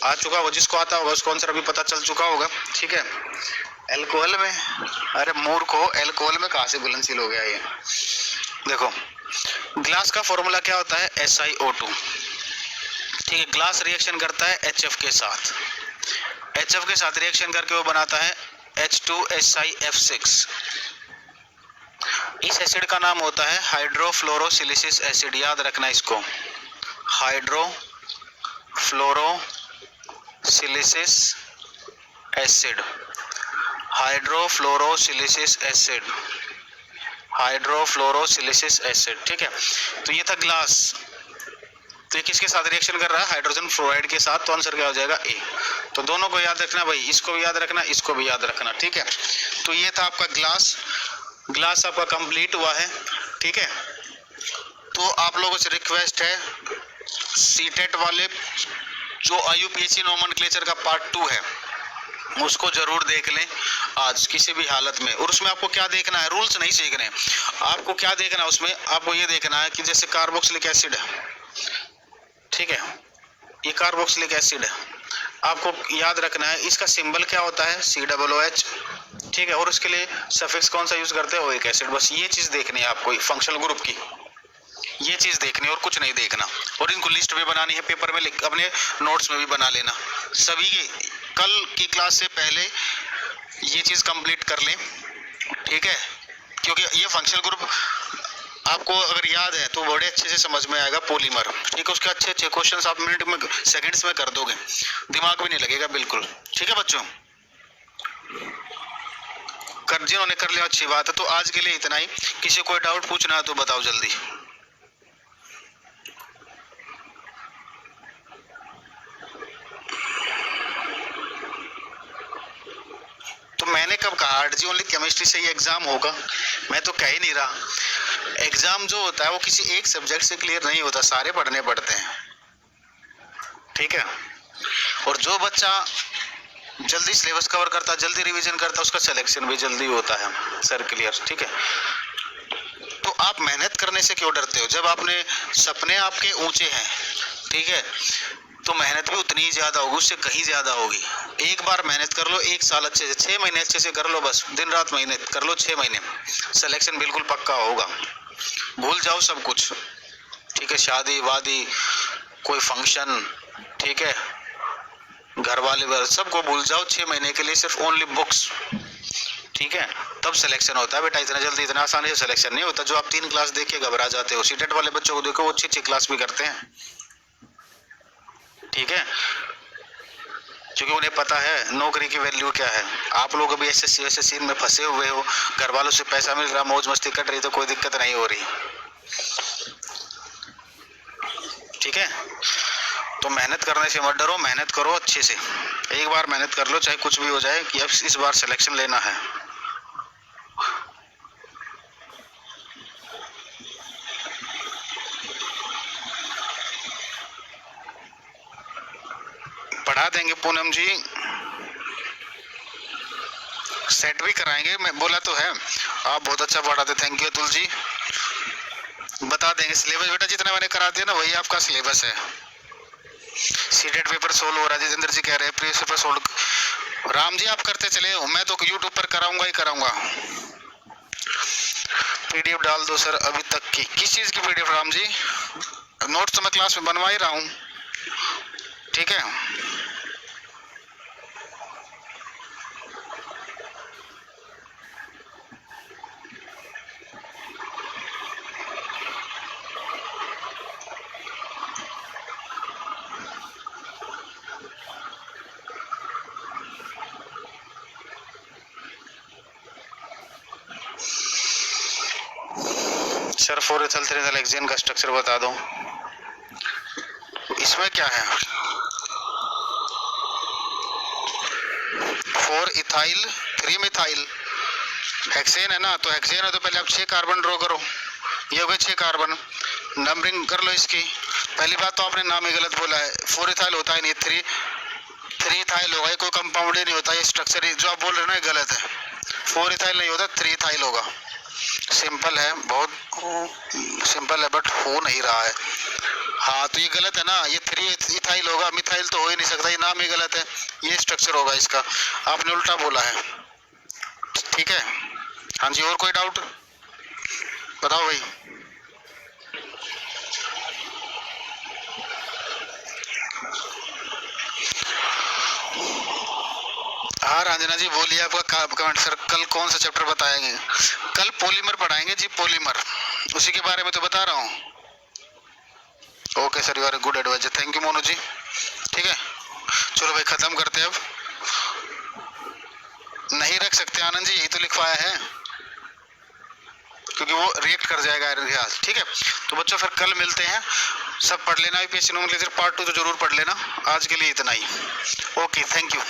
[SPEAKER 1] आ चुका हो जिसको आता होगा उसको आंसर अभी पता चल चुका होगा। ठीक है, एल्कोहल में, अरे मूर्ख हो, एल्कोहल में कहाँ से घुलनशील हो गया ये। देखो ग्लास का फॉर्मूला क्या होता है, SiO2। ठीक है, ग्लास रिएक्शन करता है HF के साथ, HF के साथ रिएक्शन करके वो बनाता है H2SiF6। इस एसिड का नाम होता है हाइड्रोफ्लोरोसिलिसिस एसिड, याद रखना इसको, हाइड्रोफ्लोरोसिलिसिस एसिड, हाइड्रोफ्लोरोसिलिसिस एसिड, हाइड्रोफ्लोरोसिलिसिस एसिड। ठीक है, तो ये था ग्लास, तो ये किसके साथ रिएक्शन कर रहा है, हाइड्रोजन फ्लोराइड के साथ, तो आंसर क्या हो जाएगा ए। तो दोनों को याद रखना भाई, इसको भी याद रखना, इसको भी याद रखना। ठीक है, तो ये था आपका ग्लास, ग्लास आपका कंप्लीट हुआ है। ठीक है, तो आप लोगों से रिक्वेस्ट है, सीटेट वाले जो IUPAC नोमेनक्लेचर का पार्ट 2 है उसको जरूर देख लें आज किसी भी हालत में। और उसमें आपको क्या देखना है, रूल्स नहीं सीखने, आपको क्या देखना है उसमें, आपको ये देखना है कि जैसे कार्बोक्सिलिक एसिड है, ठीक है, ये कार्बोक्सिलिक एसिड है, आपको याद रखना है इसका सिंबल क्या होता है, COOH। ठीक है, और उसके लिए सफिक्स कौन सा यूज करते हैं, ओइक एसिड। बस ये चीज देखनी है आपको फंक्शनल ग्रुप की, ये चीज देखनी है और कुछ नहीं देखना। और इनको लिस्ट भी बनानी है, पेपर में लिख, अपने नोट्स में भी बना लेना। सभी की कल की क्लास से पहले ये चीज कंप्लीट कर लें। ठीक है, क्योंकि ये फंक्शनल ग्रुप आपको अगर याद है तो बड़े अच्छे से समझ में आएगा, पॉलीमर। ठीक है, उसके अच्छे अच्छे क्वेश्चंस आप मिनट में, सेकंड्स में कर दोगे, दिमाग भी नहीं लगेगा बिल्कुल। ठीक है बच्चों, जिन्होंने कर लिया अच्छी बात है। तो आज के लिए इतना ही, किसी कोई डाउट पूछना है तो बताओ जल्दी। तो मैंने कब कहा आरजी ओनली केमिस्ट्री से ही एग्जाम होगा, मैं तो कह ही नहीं रहा। एग्जाम जो होता है वो किसी एक सब्जेक्ट से क्लियर नहीं होता, सारे पढ़ने पड़ते हैं। ठीक है, और जो बच्चा जल्दी सिलेबस कवर करता, जल्दी रिवीजन करता, उसका सिलेक्शन भी जल्दी होता है सर, क्लियर, ठीक है। तो आप मेहनत करने से क्यों डरते हो? जब आपने सपने आपके ऊंचे हैं, ठीक है, तो मेहनत भी उतनी ही ज्यादा होगी, उससे कहीं ज्यादा होगी। एक बार मेहनत कर लो, 1 साल अच्छे से, 6 महीने अच्छे से कर लो, बस दिन रात मेहनत कर लो, 6 महीने सिलेक्शन बिल्कुल पक्का होगा। भूल जाओ सब कुछ, ठीक है, शादी वादी, कोई फंक्शन, ठीक है, घर वाले सबको भूल जाओ 6 महीने के लिए, सिर्फ ओनली बुक्स, ठीक है, तब सिलेक्शन होता है बेटा। इतना जल्दी, इतना आसानी से सिलेक्शन नहीं होता। जो आप 3 क्लास देख के घबरा जाते हो, सीटेट वाले बच्चों को देखो, वो अच्छी क्लास भी करते हैं, ठीक है, क्योंकि उन्हें पता है नौकरी की वैल्यू क्या है। आप लोग अभी एसएससी में फंसे हुए हो, घर वालों से पैसा मिल रहा, मौज मस्ती कट रही, तो कोई दिक्कत नहीं हो रही, ठीक है। तो मेहनत करने से मत डरो, मेहनत करो अच्छे से। एक बार मेहनत कर लो, चाहे कुछ भी हो जाए, कि अब इस बार सिलेक्शन लेना है। पढ़ा देंगे पूनम जी, सेट भी कराएंगे, मैं बोला तो है। आप बहुत अच्छा पढ़ाते, थैंक यू अतुल जी। बता देंगे सिलेबस बेटा, जितना मैंने करा दिया ना वही आपका सिलेबस है। सीटेट पेपर सोल्व हो रहा है, जितेंद्र जी कह रहे हैं previous paper solve. Ram ji आप करते चले, मैं तो यूट्यूब पर कराऊंगा ही कराऊंगा। पीडीएफ डाल दो सर अभी तक की। किस चीज की पीडीएफ राम जी? नोट्स तो मैं क्लास में बनवा ही रहा हूँ, ठीक है। Sir four ethyl three hexane का स्ट्रक्चर बता दो। इसमें क्या है? 4 इथाइल 3 मिथाइल हेक्सेन है ना, तो हेक्सेन है तो पहले आप 6 कार्बन ड्रॉ करो, ये हो गए 6 कार्बन, नंबरिंग कर लो इसकी। पहली बात तो आपने नाम ही गलत बोला है, 4 इथाइल होता है नहीं, 3 इथाइल होगा, ये कोई कंपाउंड ही नहीं होता, ये स्ट्रक्चर जो आप बोल रहे हो ना गलत है। 4 इथाइल नहीं होता, 3 इथाइल होगा। सिंपल है, बहुत सिंपल है, बट हो नहीं रहा है। हाँ तो ये गलत है ना, ये 3 इथाइल होगा, मिथाइल तो हो ही नहीं सकता, ये नाम ही गलत है, ये स्ट्रक्चर होगा इसका, आपने उल्टा बोला है, ठीक है। हाँ जी, और कोई डाउट बताओ भाई। हाँ रंजना जी बोलिए, आपका कमेंट। सर कल कौन सा चैप्टर बताएंगे? कल पॉलीमर पढ़ाएंगे जी, पॉलीमर, उसी के बारे में तो बता रहा हूँ। Okay sir, you are good advisor, thank you Monu ji, ठीक है। चलो भाई खत्म करते हैं अब। नहीं रख सकते आनंद जी, यही तो लिखवाया है, क्योंकि वो रिएक्ट कर जाएगा आयरन के साथ, ठीक है। तो बच्चों फिर कल मिलते हैं, सब पढ़ लेना, यूपीएससी नोमेनक्लेचर पार्ट 2 तो जरूर पढ़ लेना। आज के लिए इतना ही, ओके, थैंक यू।